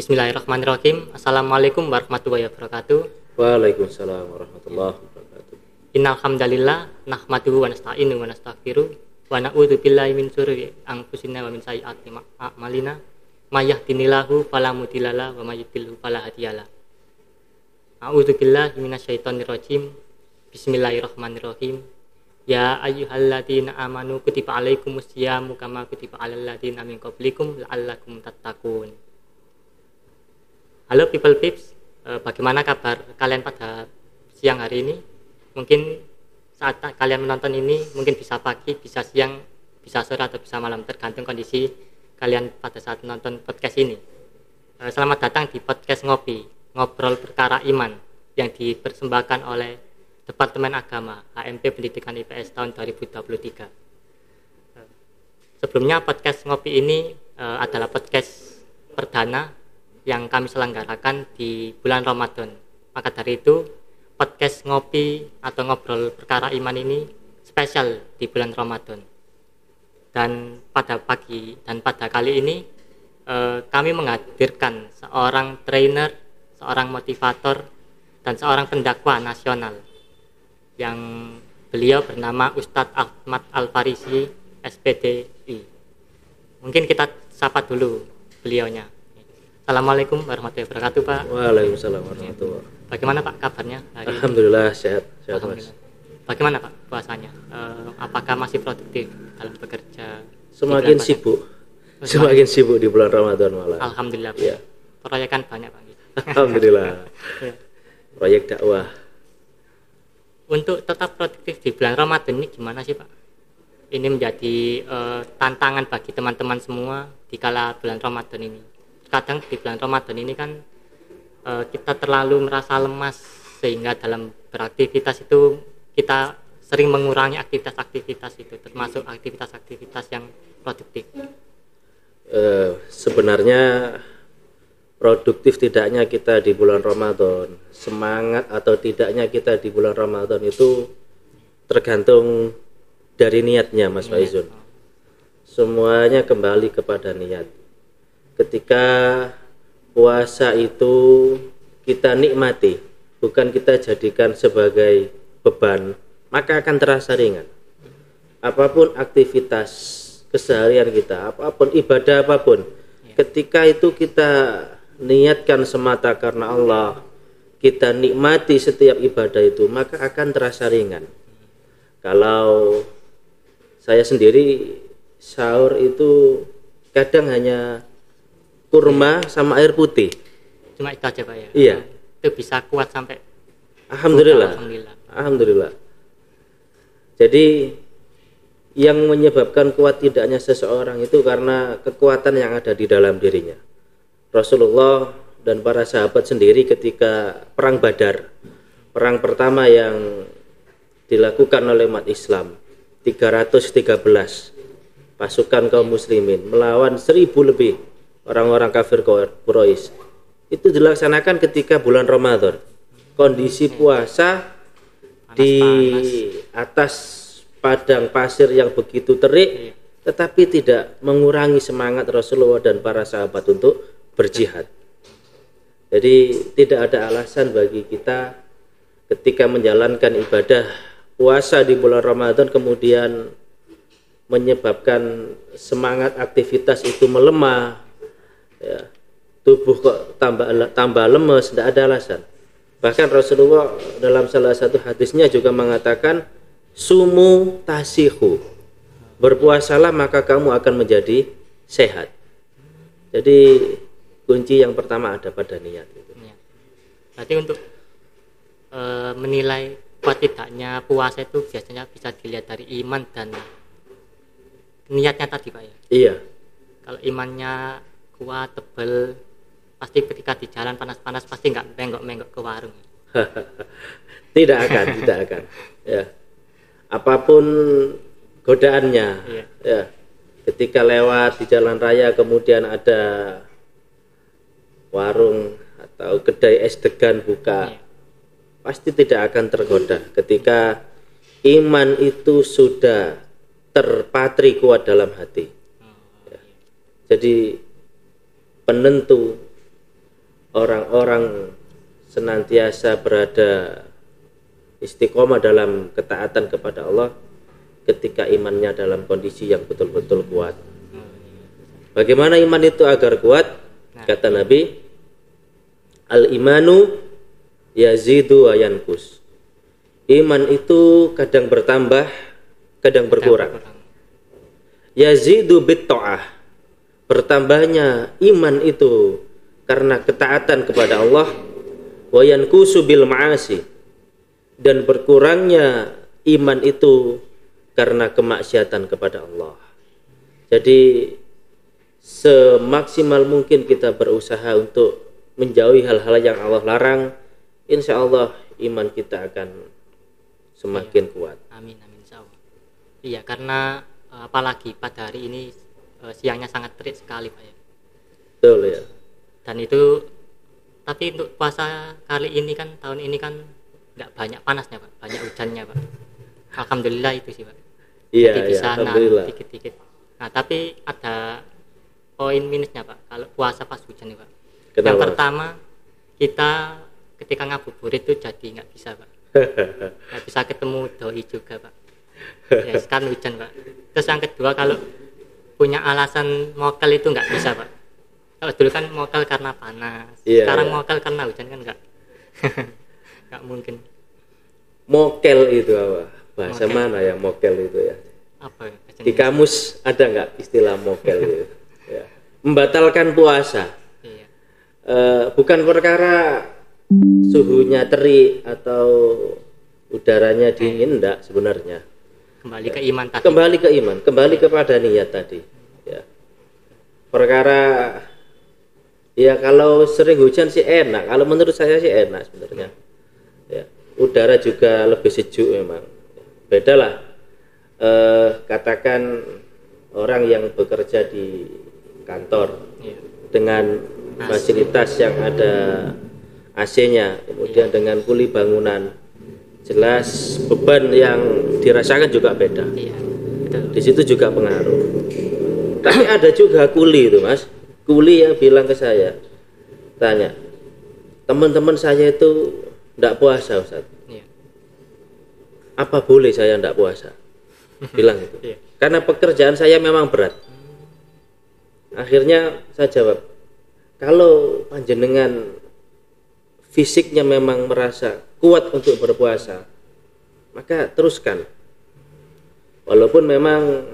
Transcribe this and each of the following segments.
Bismillahirrahmanirrahim. Assalamualaikum warahmatullahi wabarakatuh. Waalaikumsalam warahmatullahi wabarakatuh. Innal hamdalillah nahmaduhu wa nasta'inu wa nastaghfiruh wa na'udzu billahi min syururi anfusina wa min sayyiati a'malina. May yahdihillahu fala mudhillalah wa may yudhlil fala hadiyalah. A'udzu billahi minasyaitonir rajim. Bismillahirrahmanirrahim. Ya ayyuhalladzina amanu kutiba alaikumus syiyamu kama kutiba alal ladzina min qablikum la'allakum tattaqun. Halo people peeps, bagaimana kabar kalian pada siang hari ini? Mungkin saat kalian menonton ini mungkin bisa pagi, bisa siang, bisa sore atau bisa malam, tergantung kondisi kalian pada saat menonton podcast ini. Selamat datang di podcast Ngopi, Ngobrol Perkara Iman, yang dipersembahkan oleh Departemen Agama HMP Pendidikan IPS tahun 2023. Sebelumnya podcast Ngopi ini adalah podcast perdana yang kami selenggarakan di bulan Ramadan. Maka dari itu podcast Ngopi atau Ngobrol Perkara Iman ini spesial di bulan Ramadan. Dan pada kali ini kami menghadirkan seorang trainer, seorang motivator, dan seorang pendakwah nasional yang beliau bernama Ustadz Ahmad Al-Farisi SPDI. Mungkin kita sapa dulu beliaunya. Assalamualaikum warahmatullahi wabarakatuh, Pak. Waalaikumsalam warahmatullahi wabarakatuh. Bagaimana Pak kabarnya hari ini? Alhamdulillah sehat Mas. Bagaimana Pak puasanya? Apakah masih produktif dalam bekerja? Semakin sibuk di bulan Ramadan malah. Alhamdulillah. Ya. Proyekan banyak Pak. Alhamdulillah. Ya. Proyek dakwah. Untuk tetap produktif di bulan Ramadan ini gimana sih Pak? Ini menjadi tantangan bagi teman-teman semua di kala bulan Ramadan ini. Kadang di bulan Ramadan ini kan kita terlalu merasa lemas sehingga dalam beraktivitas itu kita sering mengurangi aktivitas-aktivitas itu, termasuk aktivitas-aktivitas yang produktif. Sebenarnya produktif tidaknya kita di bulan Ramadan, semangat atau tidaknya kita di bulan Ramadan itu tergantung dari niatnya Mas Faizun. Semuanya kembali kepada niat. Ketika puasa itu kita nikmati, bukan kita jadikan sebagai beban, maka akan terasa ringan. Apapun aktivitas keseharian kita, apapun ibadah apapun, ketika itu kita niatkan semata karena Allah, kita nikmati setiap ibadah itu, maka akan terasa ringan. Kalau saya sendiri sahur itu kadang hanya kurma sama air putih. Cuma itu aja Pak ya? Iya. Itu bisa kuat sampai Alhamdulillah. Jadi yang menyebabkan kuat tidaknya seseorang itu karena kekuatan yang ada di dalam dirinya. Rasulullah dan para sahabat sendiri ketika perang Badar, perang pertama yang dilakukan oleh umat Islam, 313 pasukan kaum muslimin melawan 1000 lebih orang-orang kafir Quraisy. Itu dilaksanakan ketika bulan Ramadan. Kondisi puasa di atas padang pasir yang begitu terik, tetapi tidak mengurangi semangat Rasulullah dan para sahabat untuk berjihad. Jadi tidak ada alasan bagi kita ketika menjalankan ibadah puasa di bulan Ramadan kemudian menyebabkan semangat aktivitas itu melemah, ya, tubuh kok tambah lemes, tidak ada alasan. Bahkan Rasulullah dalam salah satu hadisnya juga mengatakan sumu tasihu, berpuasalah maka kamu akan menjadi sehat. Jadi kunci yang pertama ada pada niat itu. Berarti untuk menilai kuat tidaknya puasa itu biasanya bisa dilihat dari iman dan niatnya tadi Pak ya? Iya. Kalau imannya kuat, tebal, pasti ketika di jalan panas-panas pasti nggak menggok-menggok ke warung. tidak akan. Ya. Apapun godaannya, ya. Ketika lewat di jalan raya kemudian ada warung atau kedai es degan buka, pasti tidak akan tergoda. Ketika iman itu sudah terpatri kuat dalam hati. Ya. Jadi penentu orang-orang senantiasa berada istiqomah dalam ketaatan kepada Allah ketika imannya dalam kondisi yang betul-betul kuat. Bagaimana iman itu agar kuat? Kata Nabi, al-imanu yazidu wa yankus. Iman itu kadang bertambah, kadang berkurang. Yazidu bit-ta'ah. Bertambahnya iman itu karena ketaatan kepada Allah, wa yankusu bil ma'asi. Dan berkurangnya iman itu karena kemaksiatan kepada Allah. Jadi semaksimal mungkin kita berusaha untuk menjauhi hal-hal yang Allah larang, insya Allah iman kita akan semakin kuat. Amin, amin, insya Allah. Iya, karena apalagi pada hari ini siangnya sangat terik sekali Pak ya. Betul ya. Dan itu, tapi untuk puasa kali ini kan, tahun ini kan nggak banyak panasnya Pak, banyak hujannya Pak. Alhamdulillah itu sih Pak. Iya, jadi bisa alhamdulillah. Dikit-dikit. Nah tapi ada poin minusnya Pak kalau puasa pas hujan nih Pak. Kenapa? Yang pertama, kita ketika ngabuburit itu jadi nggak bisa Pak. Nggak bisa ketemu doi juga Pak. Ya sekarang hujan Pak. Terus yang kedua, kalau punya alasan mokel itu nggak bisa Pak. Kalau dulu kan mokel karena panas, sekarang mokel karena hujan kan nggak nggak mungkin. Mokel itu apa? Bahasa Mokel. mana ya mokel itu ya? Apa ya? Di kamus ada nggak istilah mokel itu? Ya. Membatalkan puasa. Iya. Bukan perkara suhunya terik atau udaranya dingin, enggak sebenarnya. Kembali ke iman tadi. Kembali ke iman, kembali kepada niat tadi. Ya. Perkara ya kalau sering hujan sih enak. Kalau menurut saya sih enak sebenarnya. Ya. Udara juga lebih sejuk memang. Beda lah. Katakan orang yang bekerja di kantor dengan fasilitas yang ada AC-nya, kemudian dengan kuli bangunan, jelas beban yang dirasakan juga beda. Iya, betul. Di situ juga pengaruh. Tapi ada juga kuli itu Mas, kuli yang bilang ke saya, tanya, teman-teman saya itu tidak puasa Ustaz. Iya. Apa boleh saya tidak puasa? Bilang itu. Iya. Karena pekerjaan saya memang berat. Akhirnya saya jawab, kalau panjenengan fisiknya memang merasa kuat untuk berpuasa, maka teruskan. Walaupun memang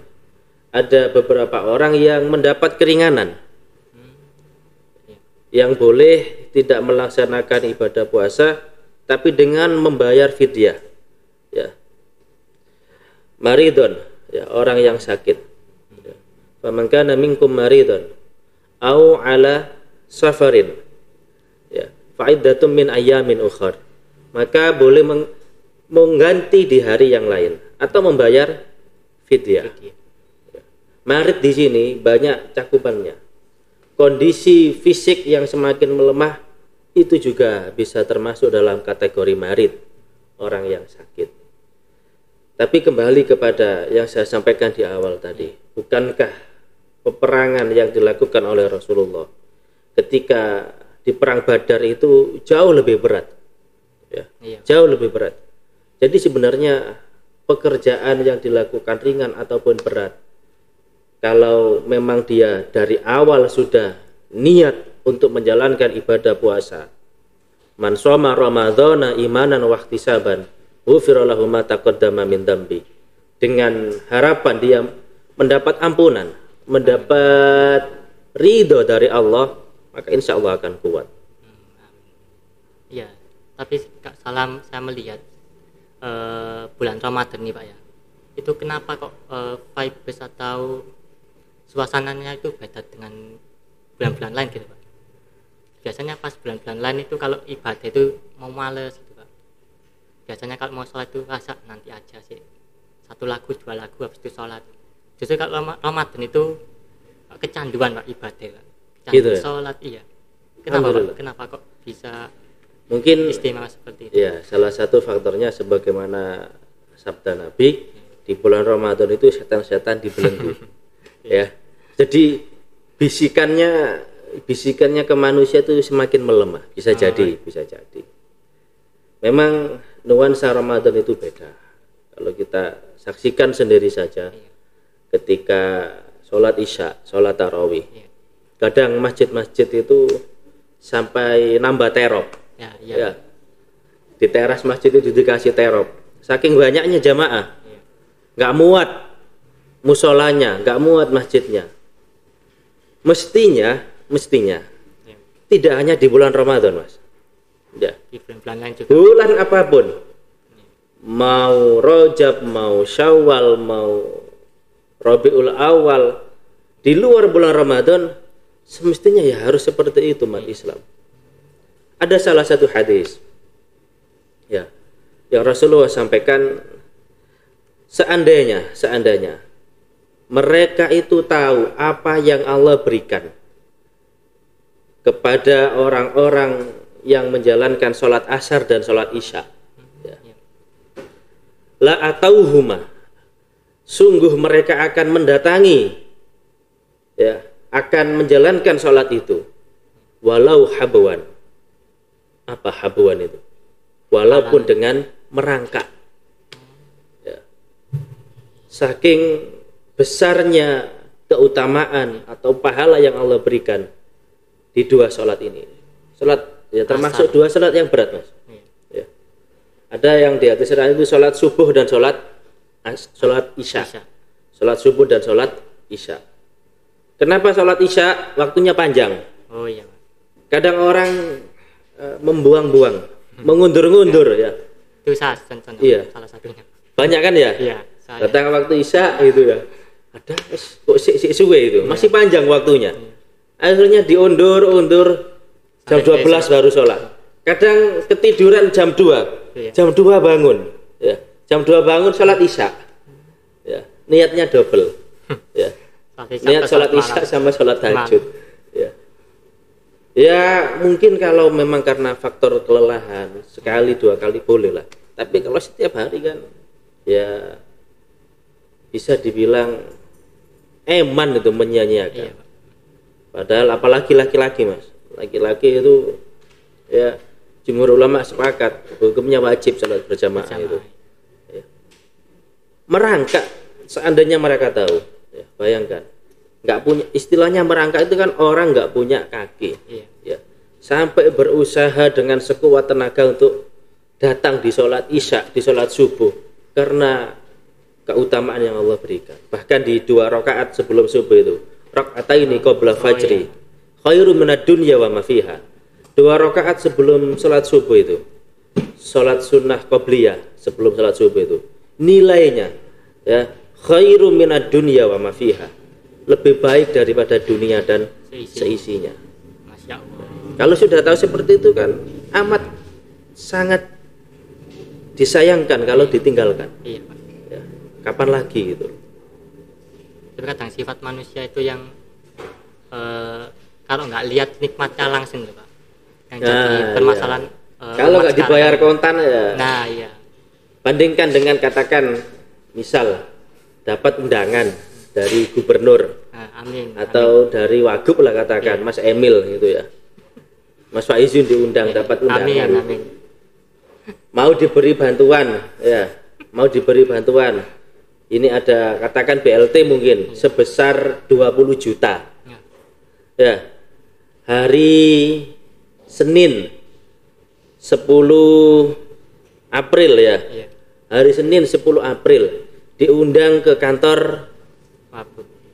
ada beberapa orang yang mendapat keringanan, yang boleh tidak melaksanakan ibadah puasa, tapi dengan membayar fidyah. Ya. Maridon, ya, orang yang sakit. Faman kana minkum maridon au ala safarin, ya, fa'iddatun min ayyamin ukhar. Maka boleh mengganti di hari yang lain atau membayar fidyah. Marid di sini banyak cakupannya. Kondisi fisik yang semakin melemah itu juga bisa termasuk dalam kategori marid, orang yang sakit. Tapi kembali kepada yang saya sampaikan di awal tadi, bukankah peperangan yang dilakukan oleh Rasulullah ketika di perang Badar itu jauh lebih berat, ya, jauh lebih berat. Jadi sebenarnya pekerjaan yang dilakukan ringan ataupun berat, kalau memang dia dari awal sudah niat untuk menjalankan ibadah puasa, man shoma ramadhana imanan wa ihtisaban ghufira lahu ma taqaddama min dambi, dengan harapan dia mendapat ampunan, mendapat ridho dari Allah, maka insya Allah akan kuat. Iya, tapi Kak Salam, saya melihat bulan Ramadan nih Pak ya, itu kenapa kok vibes atau suasananya itu beda dengan bulan-bulan lain gitu Pak. Biasanya pas bulan-bulan lain itu kalau ibadah itu mau males gitu Pak. Biasanya kalau mau sholat itu rasa nanti aja sih, 1 lagu 2 lagu habis itu sholat. Justru kalau Ramadan itu kecanduan Pak ibadah Pak. Kecanduan Gitu ya? sholat, iya. Kenapa Pak? Kenapa kok bisa Mungkin istimewa seperti itu? ya, salah satu faktornya sebagaimana sabda Nabi, di bulan Ramadan itu setan-setan dibelenggu. Ya. Jadi bisikannya bisikannya ke manusia itu semakin melemah. Bisa jadi. Memang nuansa Ramadan itu beda. Kalau kita saksikan sendiri saja, ketika sholat isya, sholat tarawih, kadang masjid-masjid itu sampai nambah terop. Ya. Di teras masjid itu dikasih terop. Saking banyaknya jamaah, nggak muat musolanya, nggak muat masjidnya. Mestinya tidak hanya di bulan Ramadan, Mas. Ya. Di bulan lain juga. Bulan apapun, mau Rajab, mau Syawal, mau Rabiul Awal, di luar bulan Ramadan, semestinya ya harus seperti itu umat Islam. Ada salah satu hadis, ya, yang Rasulullah sampaikan, seandainya mereka itu tahu apa yang Allah berikan kepada orang-orang yang menjalankan sholat asar dan sholat isya, ya. La atauhuma, sungguh mereka akan mendatangi, ya, akan menjalankan sholat itu, walau habwan. Apa habwan itu? Walaupun dengan merangkak, ya. Saking besarnya keutamaan atau pahala yang Allah berikan di dua sholat ini. Sholat, ya, termasuk dua sholat yang berat, Mas. Ya. Ada yang di atas itu sholat subuh dan sholat isya. Sholat subuh dan sholat isya. Kenapa sholat isya waktunya panjang? Oh iya. Kadang orang membuang-buang, mengundur-ngundur, ya. Itu contoh, iya. Salah satunya. Banyak kan ya? Iya. Datang waktu isya itu ya. Ada kok suwe itu, masih panjang waktunya. Akhirnya diundur jam 12 baru sholat. Kadang ketiduran jam 2. Jam 2 bangun, ya. Jam 2 bangun sholat isya. Ya, niatnya double. Ya. Niat sholat isya sama sholat tahajud. Ya. Ya, mungkin kalau memang karena faktor kelelahan, sekali 2 kali boleh lah. Tapi kalau setiap hari kan ya bisa dibilang eman itu menyanyiakan. Iya. Padahal apalagi laki-laki, Mas. Laki-laki itu ya jumhur ulama sepakat hukumnya wajib salat berjamaah itu. Ya. Merangkak seandainya mereka tahu, ya, bayangkan. Nggak punya, istilahnya merangkak itu kan orang nggak punya kaki. Iya. Ya. Sampai berusaha dengan sekuat tenaga untuk datang di sholat isya, di sholat subuh karena keutamaan yang Allah berikan. Bahkan di 2 rakaat sebelum subuh itu, raka'ataini qabla fajri, khairu minad dunya wa ma fiha. 2 rakaat sebelum salat subuh itu, salat sunnah qabliyah sebelum salat subuh itu, nilainya ya khairu minad dunya wa ma fiha. Lebih baik daripada dunia dan seisinya. Masya Allah. Kalau sudah tahu seperti itu kan amat sangat disayangkan kalau ditinggalkan. Iya, Pak. Kapan lagi gitu. Tapi kadang sifat manusia itu yang kalau nggak lihat nikmatnya langsung tuh, Pak, yang jadi permasalahan. Iya. Kalau nggak dibayar kontan ya. Nah iya. Bandingkan dengan katakan misal dapat undangan dari gubernur, amin, atau dari wagub lah katakan, iya. Mas Emil gitu ya. Mas Faizun diundang, iya. Dapat undangan. Amin. Mau diberi bantuan, ya. Mau diberi bantuan. Ini ada katakan BLT mungkin sebesar 20 juta. Ya. Hari Senin 10 April ya. Hari Senin 10 April diundang ke kantor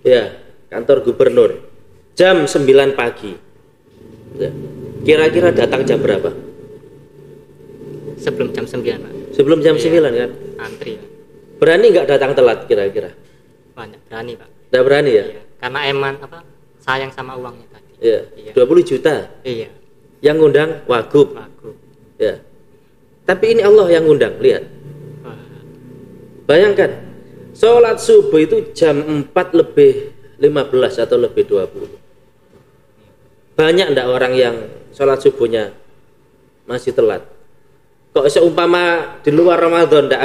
ya, kantor gubernur jam 9 pagi. Ya. Kira-kira datang jam berapa? Sebelum jam 9, Pak. Sebelum jam 9 kan? Antri, Pak. Berani nggak datang telat kira-kira? Banyak berani, Pak. Nggak berani ya? Iya. Karena eman sayang sama uangnya tadi. Iya. Iya. 20 juta. Iya. Yang ngundang wagub. Ya. Tapi ini Allah yang ngundang, lihat. Bayangkan, sholat subuh itu jam 4 lebih 15 atau lebih 20. Banyak enggak orang yang sholat subuhnya masih telat? Kok seumpama di luar Ramadan enggak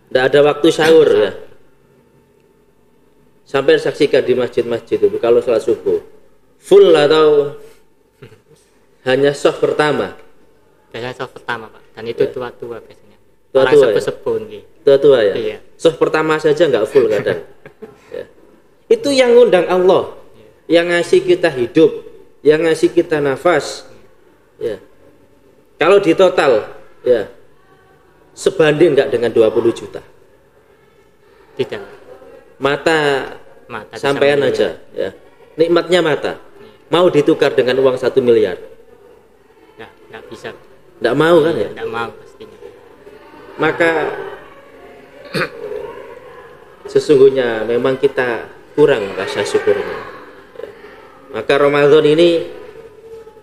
ada waktu sahur ya. Sampai saksikan di masjid-masjid itu kalau sholat subuh full atau hanya soft pertama? Biasanya soft pertama Pak, dan itu tua-tua biasanya. Tua-tua Orang ya? sepuh-sepuh nih. Tua-tua ya? Iya. Soft pertama saja nggak full kadang. Ya. Itu yang ngundang Allah, yang ngasih kita hidup, yang ngasih kita nafas. Ya. Kalau di total, ya sebanding nggak dengan 20 juta? Tidak. Mata sampean bisa aja, ya. Nikmatnya mata. Mau ditukar dengan uang 1 miliar? nggak bisa. Nggak mau kan ya? Nggak mau pastinya. Maka sesungguhnya memang kita kurang rasa syukurnya. Maka Ramadan ini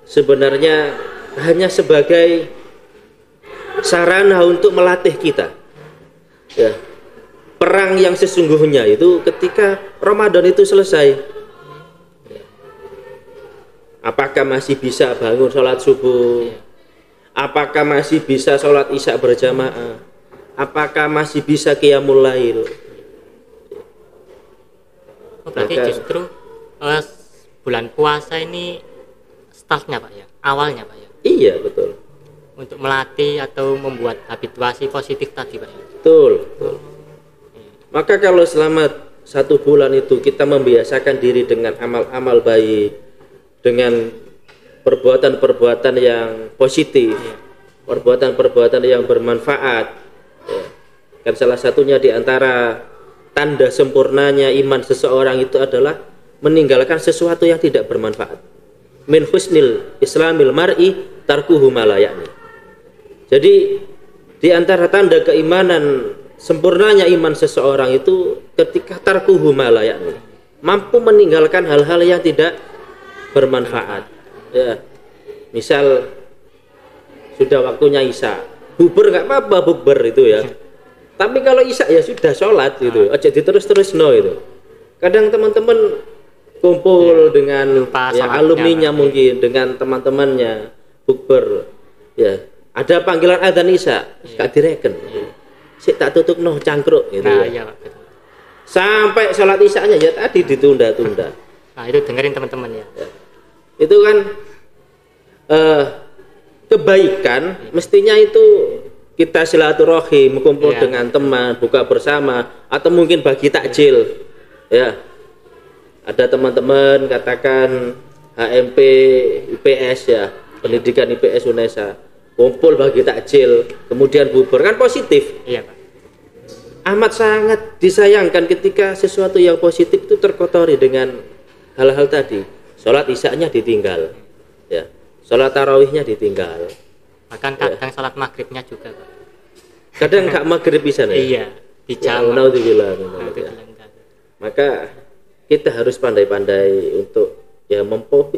sebenarnya hanya sebagai sarana untuk melatih kita. Ya. Perang yang sesungguhnya itu ketika Ramadan itu selesai. Ya. Apakah masih bisa bangun sholat subuh? Apakah masih bisa sholat isya berjamaah? Apakah masih bisa qiyamul lail? Berarti justru bulan puasa ini startnya Pak ya, awalnya Pak ya. Iya betul. Untuk melatih atau membuat habituasi positif tadi Pak ya. Betul. Maka kalau selama 1 bulan itu kita membiasakan diri dengan amal-amal baik, dengan perbuatan-perbuatan yang positif, perbuatan-perbuatan yang bermanfaat, ya. Kan salah satunya di antara tanda sempurnanya iman seseorang itu adalah meninggalkan sesuatu yang tidak bermanfaat. Min husnil islamil mar'i tarkuhu ma la ya'ni. Jadi di antara tanda keimanan sempurnanya iman seseorang itu ketika tarkuhu ma la ya'ni, mampu meninggalkan hal-hal yang tidak bermanfaat. Ya. Misal sudah waktunya isya, bubur nggak apa-apa bubur itu ya. Tapi kalau isya ya sudah sholat gitu, aja diterus-terus no itu. Kadang teman-teman kumpul dengan ya, alumninya mungkin dengan teman-temannya bubur, ya ada panggilan adzan isya, gak direken, sik tak tutup no cangkruk gitu. Nah, ya. iya, Pak. Sampai sholat isyanya ya tadi ditunda-tunda. Nah itu dengerin teman-teman ya. Itu kan kebaikan mestinya itu kita silaturahim, kumpul dengan teman, buka bersama, atau mungkin bagi takjil. Ya, ada teman-teman katakan HMP IPS ya, pendidikan IPS UNESA, kumpul bagi takjil, kemudian bubar, kan positif. Iya Pak. Amat sangat disayangkan ketika sesuatu yang positif itu terkotori dengan hal-hal tadi. Sholat isyanya ditinggal, ya. Sholat tarawihnya ditinggal. Bahkan kadang sholat maghribnya juga Pak. Kadang nggak maghrib bisa nih. Iya, di jam. Maka kita harus pandai-pandai untuk ya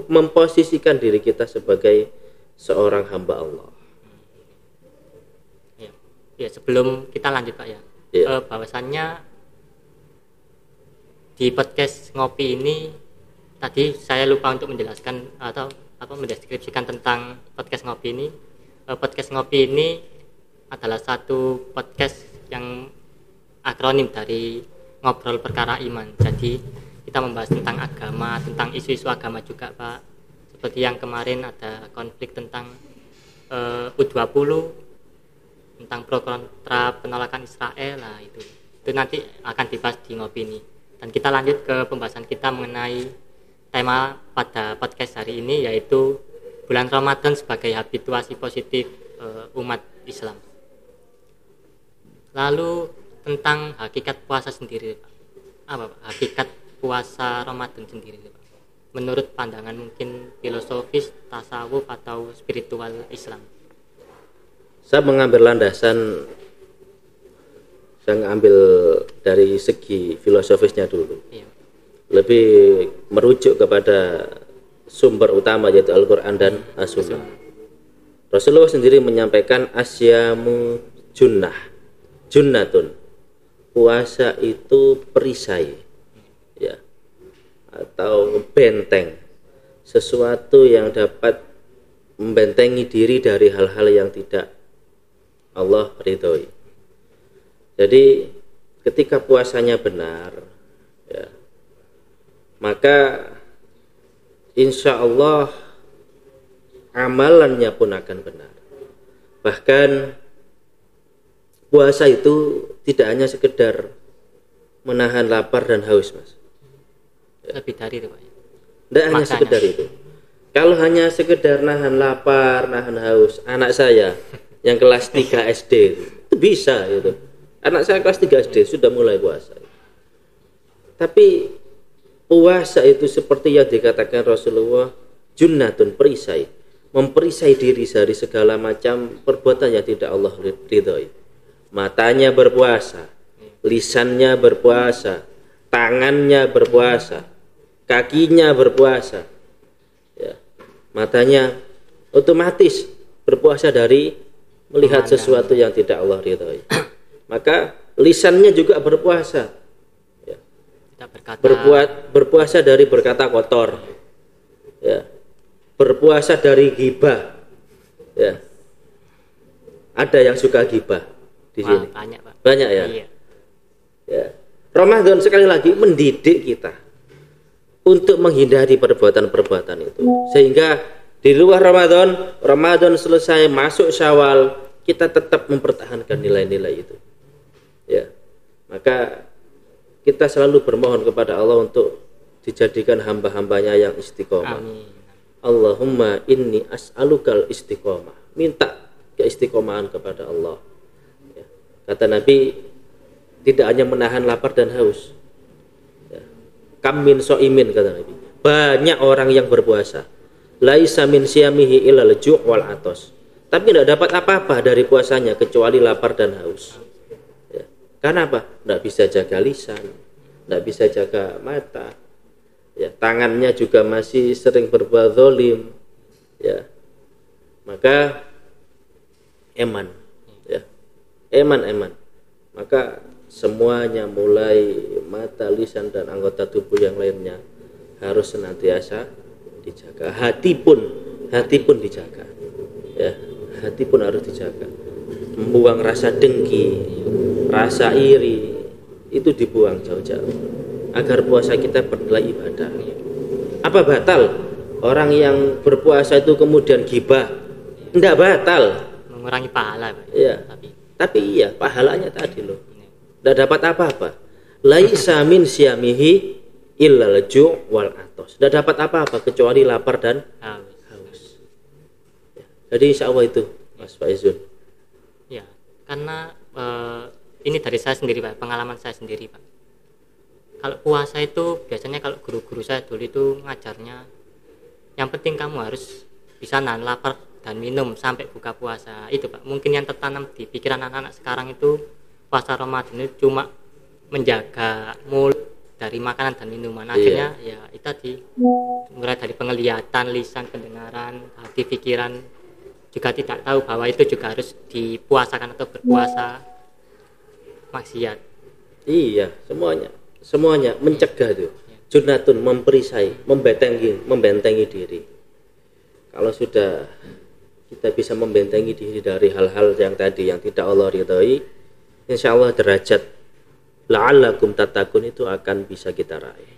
memposisikan diri kita sebagai seorang hamba Allah. Ya sebelum kita lanjut Pak ya. Bahwasannya di podcast ngopi ini tadi saya lupa untuk menjelaskan atau mendeskripsikan tentang podcast ngopi ini. Podcast ngopi ini adalah satu podcast yang akronim dari ngobrol perkara iman. Jadi kita membahas tentang agama, tentang isu-isu agama juga Pak. Seperti yang kemarin ada konflik tentang U20, tentang pro kontra penolakan Israel. Nah itu nanti akan dibahas di ngopi ini. Dan kita lanjut ke pembahasan kita mengenai tema pada podcast hari ini, yaitu bulan Ramadan sebagai habituasi positif umat Islam. Lalu tentang hakikat puasa sendiri Pak. Apa Pak? Hakikat puasa Ramadan sendiri Pak. Menurut pandangan mungkin filosofis, tasawuf atau spiritual Islam. Saya mengambil landasan, saya mengambil dari segi filosofisnya dulu. Iya. Lebih merujuk kepada sumber utama yaitu Al-Quran dan As-Sunnah. Rasulullah sendiri menyampaikan asyamu junnatun, puasa itu perisai, ya, atau benteng, sesuatu yang dapat membentengi diri dari hal-hal yang tidak Allah ridhoi. Jadi ketika puasanya benar, ya, maka insya Allah amalannya pun akan benar. Bahkan puasa itu tidak hanya sekedar menahan lapar dan haus, Mas. Lebih dari itu, Pak. Tidak hanya sekedar itu. Kalau hanya sekedar nahan lapar, nahan haus, anak saya yang kelas 3 SD itu bisa gitu. Anak saya kelas 3 SD sudah mulai puasa. Tapi puasa itu seperti yang dikatakan Rasulullah, junnatun, perisai, memperisai diri dari segala macam perbuatan yang tidak Allah ridhoi. Matanya berpuasa, lisannya berpuasa, tangannya berpuasa, kakinya berpuasa, ya. Matanya otomatis berpuasa dari melihat sesuatu yang tidak Allah ridhoi. Maka lisannya juga berpuasa, ya. Berpuasa dari berkata kotor, ya. Berpuasa dari ghibah, ya. Ada yang suka ghibah di sini. Banyak, Pak. Banyak ya. Iya. Ya. Ramadan sekali lagi mendidik kita untuk menghindari perbuatan-perbuatan itu. Sehingga di luar Ramadan selesai, masuk Syawal, kita tetap mempertahankan nilai-nilai itu. Ya. Maka kita selalu bermohon kepada Allah untuk dijadikan hamba-hambanya yang istiqomah. Amin. Allahumma inni as'alukal istiqomah. Minta keistiqomahan kepada Allah. Ya. Kata Nabi, tidak hanya menahan lapar dan haus. Ya. Kam min so'imin, kata Nabi. Banyak orang yang berpuasa. Laisa min siyamihi ilal ju' wal atos. Tapi tidak dapat apa-apa dari puasanya kecuali lapar dan haus. Ya. Karena apa? Tidak bisa jaga lisan, tidak bisa jaga mata. Ya, tangannya juga masih sering berbuat zalim. Ya. Maka eman, ya. Eman. Maka semuanya, mulai mata, lisan, dan anggota tubuh yang lainnya harus senantiasa dijaga. Hati pun dijaga, ya. Hati pun harus dijaga. Membuang rasa dengki, rasa iri, itu dibuang jauh-jauh agar puasa kita bernilai ibadah. Apa batal orang yang berpuasa itu kemudian ghibah? Tidak batal, Mengurangi pahala, Pak. ya. Tapi iya, pahalanya tadi loh, tidak dapat apa-apa. Laisa min siyamihi illal ju' wal atos. Tidak dapat apa-apa kecuali lapar dan haus. Ya. Jadi insya Allah itu, Mas Faizun. Ya, karena ini dari saya sendiri, Pak, pengalaman saya sendiri, Pak. Kalau puasa itu biasanya kalau guru-guru saya dulu itu ngajarnya, yang penting kamu harus bisa nahan lapar dan minum sampai buka puasa. Itu, Pak, mungkin yang tertanam di pikiran anak-anak sekarang itu puasa Ramadan itu cuma menjaga mulut dari makanan dan minuman. Akhirnya ya itu tadi, mulai dari penglihatan, lisan, pendengaran, hati, pikiran, juga tidak tahu bahwa itu juga harus dipuasakan atau berpuasa. Maksiat. Iya, semuanya mencegah itu. Junnatun, memperisai, membentengi diri. Kalau sudah kita bisa membentengi diri dari hal-hal yang tadi yang tidak Allah ridhoi, insya Allah derajat la'allakum tattaqun itu akan bisa kita raih.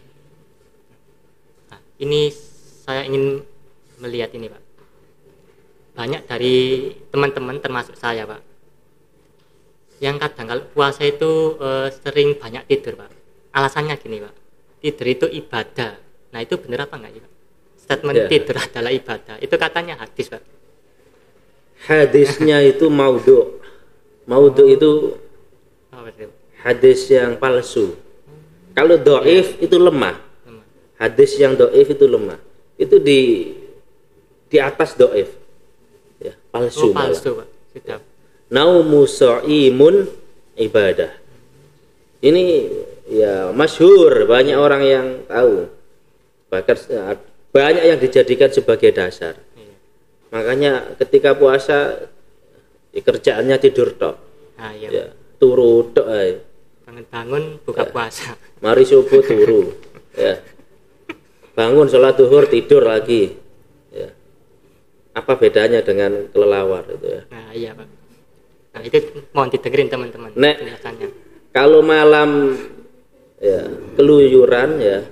Nah, ini saya ingin melihat ini, Pak. Banyak dari teman-teman termasuk saya, Pak, yang kadang kalau puasa itu sering banyak tidur, Pak. Alasannya gini, Pak, tidur itu ibadah. Nah, itu benar apa enggak, Pak? Statement tidur adalah ibadah, itu katanya hadis, Pak. Hadisnya itu maudhu. Maudhu itu hadis yang palsu. Kalau dhaif itu lemah. Hadis yang dhaif itu lemah. Itu di atas dhaif. Ya, palsu. Palsu, Pak. Sudah. Naumu sha'imun ibadah. Ini ya masyhur, banyak orang yang tahu. Bahkan banyak yang dijadikan sebagai dasar. Makanya ketika puasa kerjaannya tidur tok. Nah, iya, ya, turu tok ae. Bangun buka puasa. Mari subuh turu. Ya. Bangun sholat zuhur tidur lagi. Ya. Apa bedanya dengan kelelawar itu ya? Nah, iya, Pak. Nah, itu mohon didengerin teman-teman penjelasannya. Kalau malam ya keluyuran ya.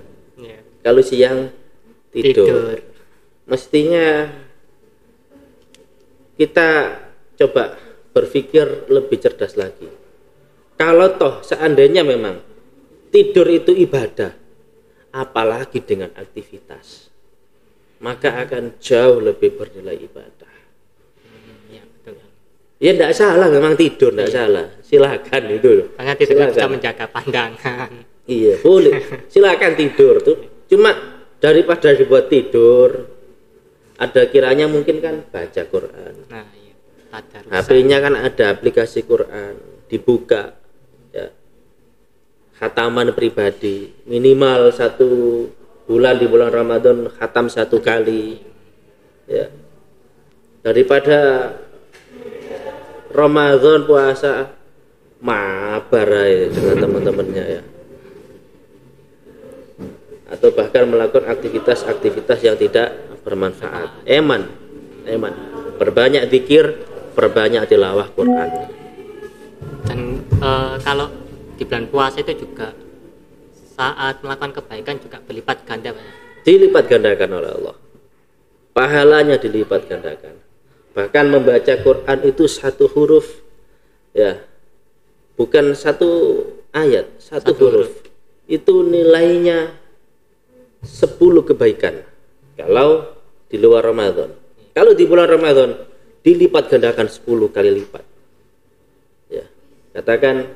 Kalau siang tidur. Mestinya kita coba berpikir lebih cerdas lagi. Kalau toh seandainya memang tidur itu ibadah, apalagi dengan aktivitas, maka akan jauh lebih bernilai ibadah. Ya, betul. Ya tidak salah memang tidur, tidak salah. Silakan itu loh. Karena tidurnya bisa menjaga pandangan. Iya, boleh. Silakan tidur tuh. Cuma daripada dibuat tidur, ada kiranya mungkin kan baca Quran. Nah, iya. HP-nya kan ada aplikasi Quran, dibuka ya. Khataman pribadi minimal 1 bulan di bulan Ramadan khatam 1 kali ya. Daripada Ramadan puasa mabar ya dengan teman-temannya ya, atau bahkan melakukan aktivitas-aktivitas yang tidak bermanfaat. Eman perbanyak zikir, perbanyak tilawah Quran. Dan kalau di bulan puasa itu juga saat melakukan kebaikan juga berlipat ganda, Pak. Dilipat gandakan oleh Allah, pahalanya dilipat gandakan. Bahkan membaca Quran itu 1 huruf ya, bukan 1 ayat, 1 huruf itu nilainya 10 kebaikan kalau di luar Ramadan. Kalau di bulan Ramadan dilipat gandakan 10 kali lipat ya. Katakan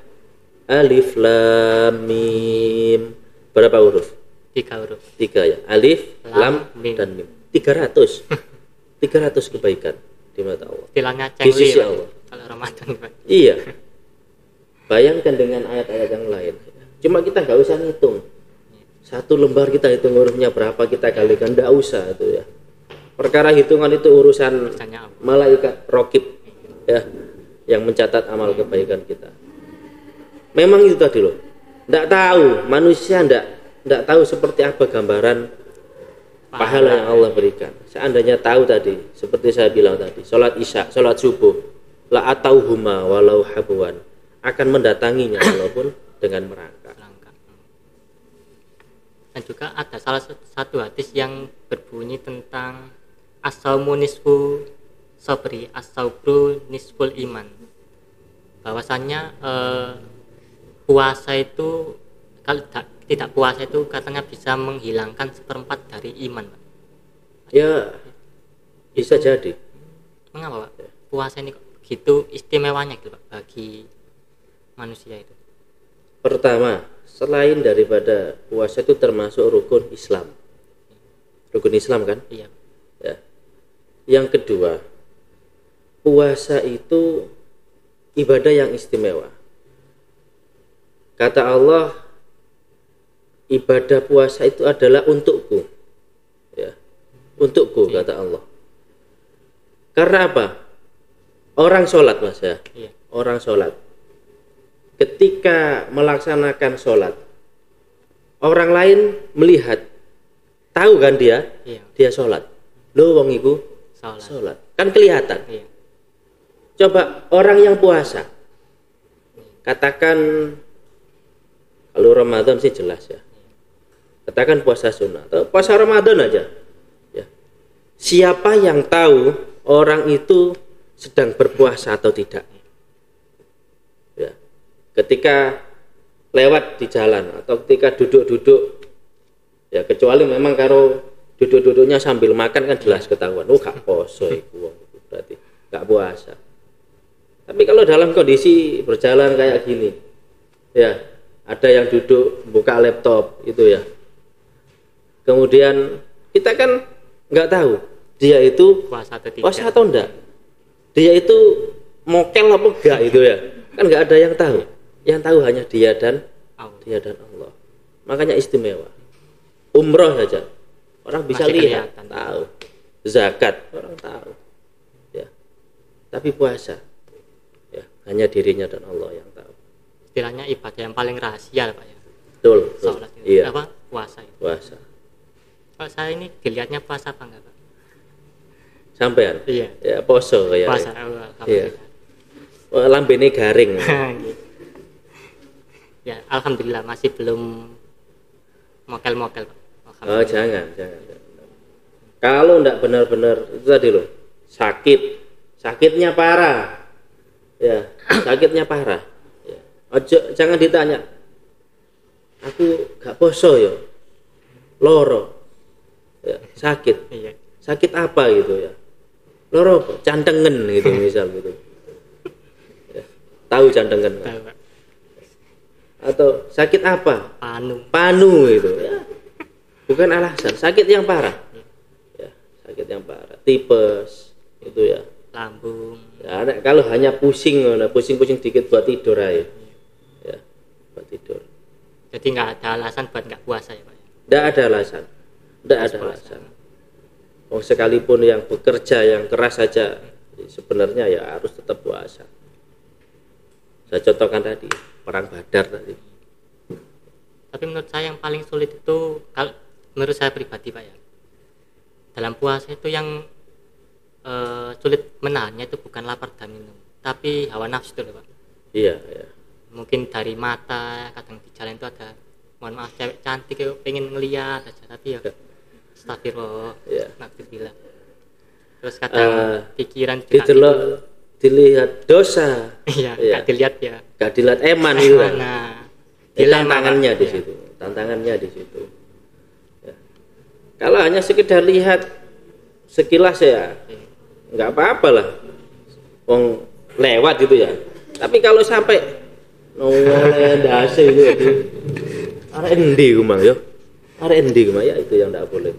alif lam mim, berapa huruf? 3 huruf. 3 ya. Alif, lam, mim. dan mim. 300 kebaikan di mata Allah. Istilahnya Di sisi cengli, Allah. kalau Ramadan, Pak. Iya. Bayangkan dengan ayat-ayat yang lain. Cuma kita nggak usah ngitung. 1 lembar kita hitung hurufnya berapa, kita kalikan, nggak usah itu ya. Perkara hitungan itu urusan malaikat raqib ya, yang mencatat amal kebaikan kita. Memang itu tadi loh. Nggak tahu, manusia nggak tahu seperti apa gambaran pahala yang Allah berikan. Seandainya tahu tadi, seperti saya bilang tadi, sholat isya, sholat subuh, la atauhuma walau habuan, akan mendatanginya walaupun dengan merangkak. Dan juga ada salah satu hadis yang berbunyi tentang as-saumu nisfu sabri, as-saubru nisful iman. Bahwasannya puasa itu, kalau tidak puasa itu katanya bisa menghilangkan 1/4 dari iman, Pak. Ya, bisa jadi. Mengapa, Pak? Puasa ini kok gitu istimewanya gitu, Pak, bagi manusia itu? Pertama, selain daripada puasa itu termasuk rukun Islam. Rukun Islam kan? Iya. Ya. Yang kedua, puasa itu ibadah yang istimewa. Kata Allah, ibadah puasa itu adalah untukku. Ya. Untukku, iya, kata Allah. Karena apa? Orang sholat, Mas ya. Iya. Orang sholat. Ketika melaksanakan sholat, orang lain melihat, tahu kan dia, iya, dia sholat. Loh, wong iku sholat, kan kelihatan. Iya. Coba orang yang puasa, katakan kalau Ramadan sih jelas ya, katakan puasa sunnah atau puasa Ramadan aja ya. Siapa yang tahu orang itu sedang berpuasa atau tidak? Ya. Ketika lewat di jalan atau ketika duduk-duduk ya, kecuali memang kalau duduk-duduknya sambil makan kan jelas ketahuan, oh gak poso iku, berarti gak puasa. Tapi kalau dalam kondisi berjalan kayak gini ya, ada yang duduk buka laptop itu ya, kemudian kita kan nggak tahu dia itu puasa atau enggak, dia itu mokel apa enggak itu ya, kan nggak ada yang tahu. Yang tahu hanya dia dan Allah. Makanya istimewa. Umroh saja orang bisa lihat, tahu. Zakat orang tahu ya. Tapi puasa ya, hanya dirinya dan Allah yang tahu. Istilahnya ibadah yang paling rahasia, Pak ya. Betul. Sholat ini. Iya. Apa? Puasa itu. Puasa. Kalau saya ini dilihatnya puasa apa enggak, Pak? Sampean? Iya. Ya, poso ya. Puasa. Iya. Lambene garing. Ya, alhamdulillah masih belum mokel-mokel, Pak. Oh, jangan. Kalau enggak benar-benar itu tadi loh, sakitnya parah, ya, sakitnya parah. Ya. Jangan ditanya, aku gak poso ya, loro, ya, sakit, Iya. sakit apa gitu ya, loro apa? Cantengen gitu misal gitu, ya. Tahu cantengen kan? Tahu, Pak. Atau sakit apa? Panu Gitu, ya. Bukan alasan, sakit yang parah. Sakit yang parah, tipes itu ya. lambung. Ya, kalau hanya pusing dikit buat tidur aja. Ya, buat tidur. Jadi nggak ada alasan buat nggak puasa ya Pak. Tidak ada alasan. Tidak ada Puasa. alasan. Oh, sekalipun yang bekerja yang keras saja sebenarnya ya harus tetap puasa. Saya contohkan tadi, perang Badar tadi. Tapi menurut saya yang paling sulit itu, kalau menurut saya pribadi Pak ya, dalam puasa itu yang sulit menahannya itu bukan lapar dan minum, tapi hawa nafsu itu loh Pak. Iya, iya. Mungkin dari mata, kadang di jalan itu ada, mohon maaf, cewek cantik pengen ngeliat aja, tapi ya astagfirullah, Iya. nakfirullah. Terus kadang pikiran juga Didelok, dilihat dosa. iya, Iya. nggak dilihat ya. Gak dilihat eman itu kan. Nah, Tantangannya di Pak. situ. Tantangannya di situ. Ya. Kalau hanya sekedar lihat sekilas ya nggak apa-apa lah. Wong lewat gitu ya. Tapi kalau sampai nongol ndase itu arek endi ku mang yo. Arek endi ku mang ya itu yang enggak boleh.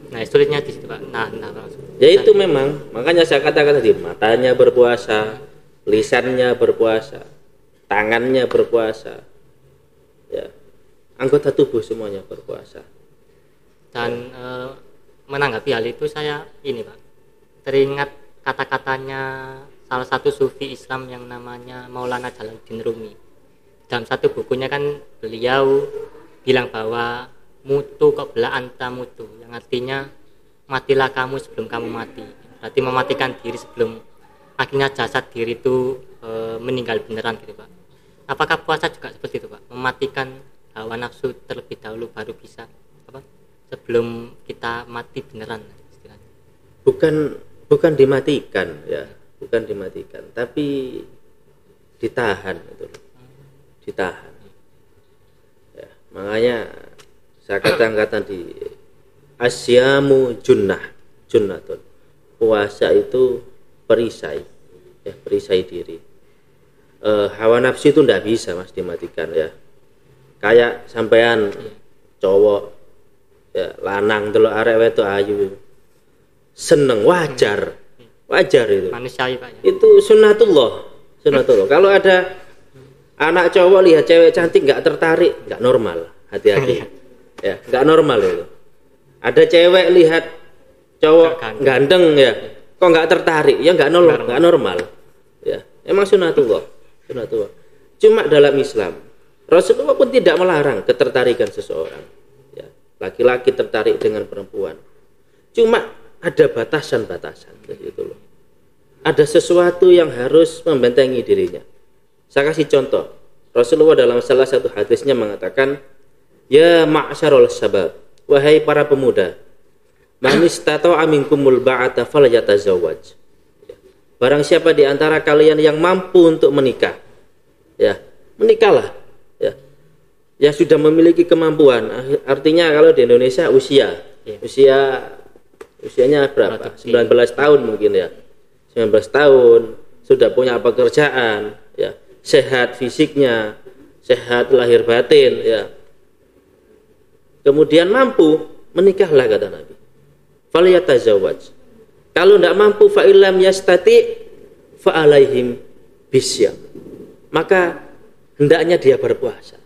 Nah, sulitnya di situ Pak. Nah, langsung. Ya itu memang, makanya saya katakan tadi, matanya berpuasa, lisannya berpuasa, tangannya berpuasa. Ya. Anggota tubuh semuanya berpuasa. Dan menanggapi hal itu saya ini Pak, teringat kata-katanya salah satu sufi Islam yang namanya Maulana Jalaluddin Rumi. Dalam satu bukunya kan beliau bilang bahwa mutu qabla anta mutu, yang artinya matilah kamu sebelum kamu mati. Berarti mematikan diri sebelum akhirnya jasad diri itu meninggal beneran gitu Pak. Apakah puasa juga seperti itu Pak? Mematikan hawa nafsu terlebih dahulu baru bisa apa? Sebelum kita mati beneran istilahnya. Bukan dimatikan ya, bukan dimatikan, tapi ditahan itu. Ditahan. Ya, makanya saya katakan di asyamu junnatun. Puasa itu perisai, ya, perisai diri. Hawa nafsu itu enggak bisa Mas dimatikan ya. Kayak sampean cowok ya, lanang delok arek wedok ayu seneng, wajar itu Manusiawi Pak ya. itu sunnatullah. Kalau ada anak cowok lihat cewek cantik nggak tertarik, nggak normal, hati-hati ya, nggak normal itu. Ada cewek lihat cowok ganteng ya, kok nggak tertarik, ya nggak normal ya. Emang sunnatullah. Cuma dalam Islam Rasulullah pun tidak melarang ketertarikan seseorang ya. Laki-laki tertarik dengan perempuan, cuma ada batasan-batasan gitu loh. Ada sesuatu yang harus membentengi dirinya. Saya kasih contoh. Rasulullah dalam salah satu hadisnya mengatakan, ya ma'syarul sabab, wahai para pemuda, man istata'a minkumul ba'ata falyatazawwaj. Barang siapa di antara kalian yang mampu untuk menikah, ya menikahlah. Ya sudah memiliki kemampuan. Artinya kalau di Indonesia usianya berapa? 19 tahun mungkin ya. 19 tahun, sudah punya pekerjaan, ya, sehat fisiknya, sehat lahir batin, ya. Kemudian mampu, menikahlah kata Nabi. Falyatazawwaj. Kalau tidak mampu, fa illam yastati fa alaihim bisyam. Maka hendaknya dia berpuasa.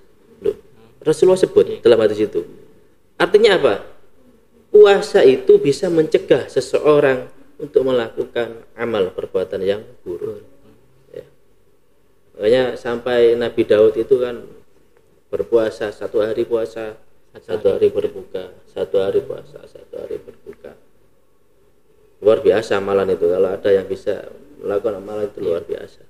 Loh, Rasulullah sebut dalam hadis itu. Artinya apa? Puasa itu bisa mencegah seseorang untuk melakukan amal perbuatan yang buruk. Ya. Makanya sampai Nabi Daud itu kan berpuasa, 1 hari puasa, 1 hari berbuka, 1 hari puasa, 1 hari berbuka. Luar biasa amalan itu. Kalau ada yang bisa melakukan amalan itu luar biasa.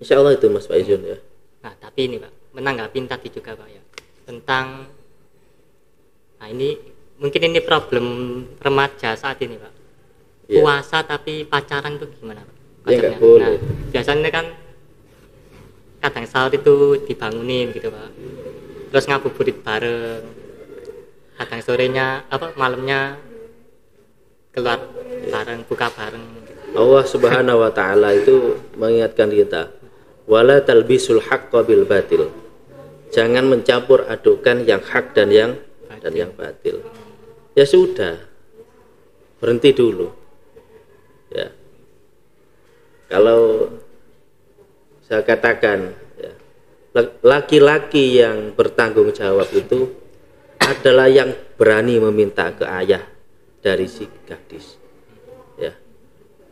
Insya Allah itu Mas Faizun ya. Nah, tapi ini Pak, menanggapi tadi juga Pak ya, tentang Nah ini mungkin ini problem remaja saat ini Pak. Iya. Puasa tapi pacaran tuh gimana Pak? Ya nggak Konsepnya. boleh. Nah, biasanya kan kadang sahur itu dibangunin gitu Pak. Terus ngabuburit bareng. Kadang sorenya malamnya keluar bareng, buka bareng gitu. Allah Subhanahu wa taala itu mengingatkan kita, wala talbisul haqqo bil batil. Jangan mencampur adukan yang hak dan yang batil. Ya sudah. Berhenti dulu. Ya. Kalau saya katakan ya, laki-laki yang bertanggung jawab itu adalah yang berani meminta ke ayah dari si gadis. Ya.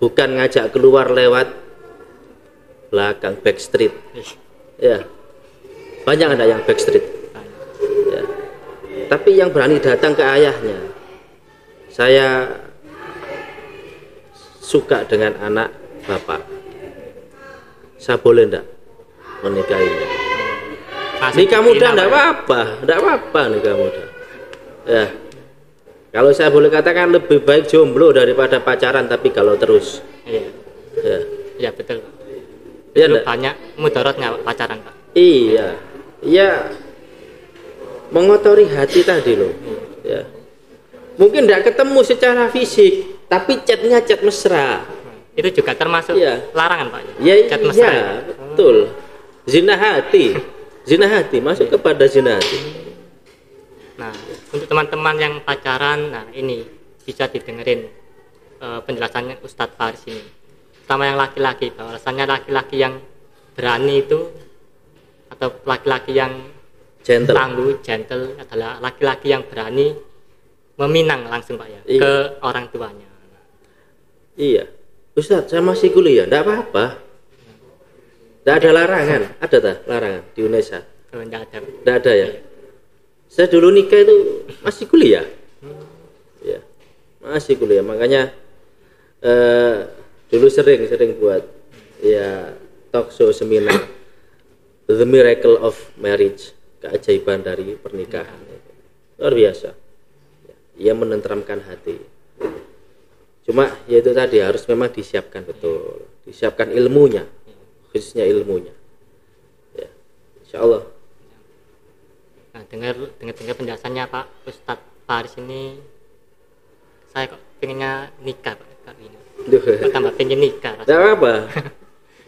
Bukan ngajak keluar lewat belakang backstreet. Ya. Banyak ada yang backstreet. Ya. Tapi yang berani datang ke ayahnya. Saya suka dengan anak bapak. Saya boleh enggak menikahinya? Nikah muda enggak apa-apa nikah muda. Ya. Kalau saya boleh katakan lebih baik jomblo daripada pacaran, tapi kalau terus. Iya. Ya. Iya betul. Iya Itu banyak mudaratnya pacaran Pak. Iya. Ya. Mengotori hati tadi loh. Ya. Mungkin enggak ketemu secara fisik, tapi chatnya chat mesra. Itu juga termasuk larangan Pak. Ya, Chat mesra. iya, betul. Zina hati masuk kepada zina hati. Nah, untuk teman-teman yang pacaran, nah ini bisa didengerin penjelasannya Ustadz Faris ini. Sama yang laki-laki, bahwasannya laki-laki yang berani itu atau laki-laki yang tangguh, gentle adalah laki-laki yang berani meminang langsung Pak ya ke orang tuanya. Iya. Ustadz, saya masih kuliah, enggak apa-apa. Enggak ada larangan. Ada tak larangan di Indonesia? Oh, enggak ada. Enggak ada ya? Saya dulu nikah itu masih kuliah. Ya. Masih kuliah. Makanya dulu sering buat ya talk show seminar The Miracle of Marriage, keajaiban dari pernikahan. Luar biasa. Ia menenteramkan hati. Cuma ya itu tadi harus memang disiapkan betul, disiapkan ilmunya, khususnya ilmunya. Ya, insya Allah. Nah, dengar penjelasannya Pak Ustadz Faris ini, saya kok pengennya nikah Pak ini. Kok tambah pengen nikah. Tidak apa.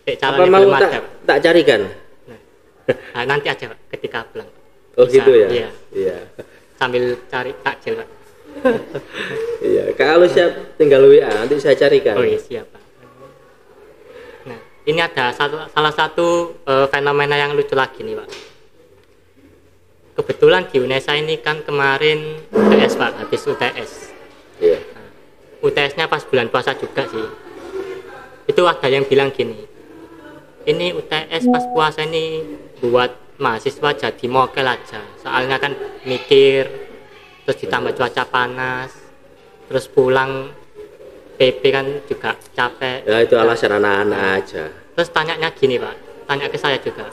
Apa mau tak carikan? Nah, nanti aja Pak, ketika pulang. Oh bisa, gitu ya? Iya. Sambil cari takjil Pak. Iya, kalau siap tinggal WA, nanti saya carikan. Oh iya siap Pak. Nah, ini ada salah satu fenomena yang lucu lagi nih Pak. Kebetulan di UNESA ini kan kemarin UTS Pak, habis UTS. Iya. Nah, UTS-nya pas bulan puasa juga sih. Itu ada yang bilang gini, ini UTS pas puasa ini buat mahasiswa jadi mokel aja. Soalnya kan mikir, terus ditambah cuaca panas, terus pulang PP kan juga capek. Ya itu alasan anak-anak aja. Terus tanyanya gini Pak, tanya ke saya juga,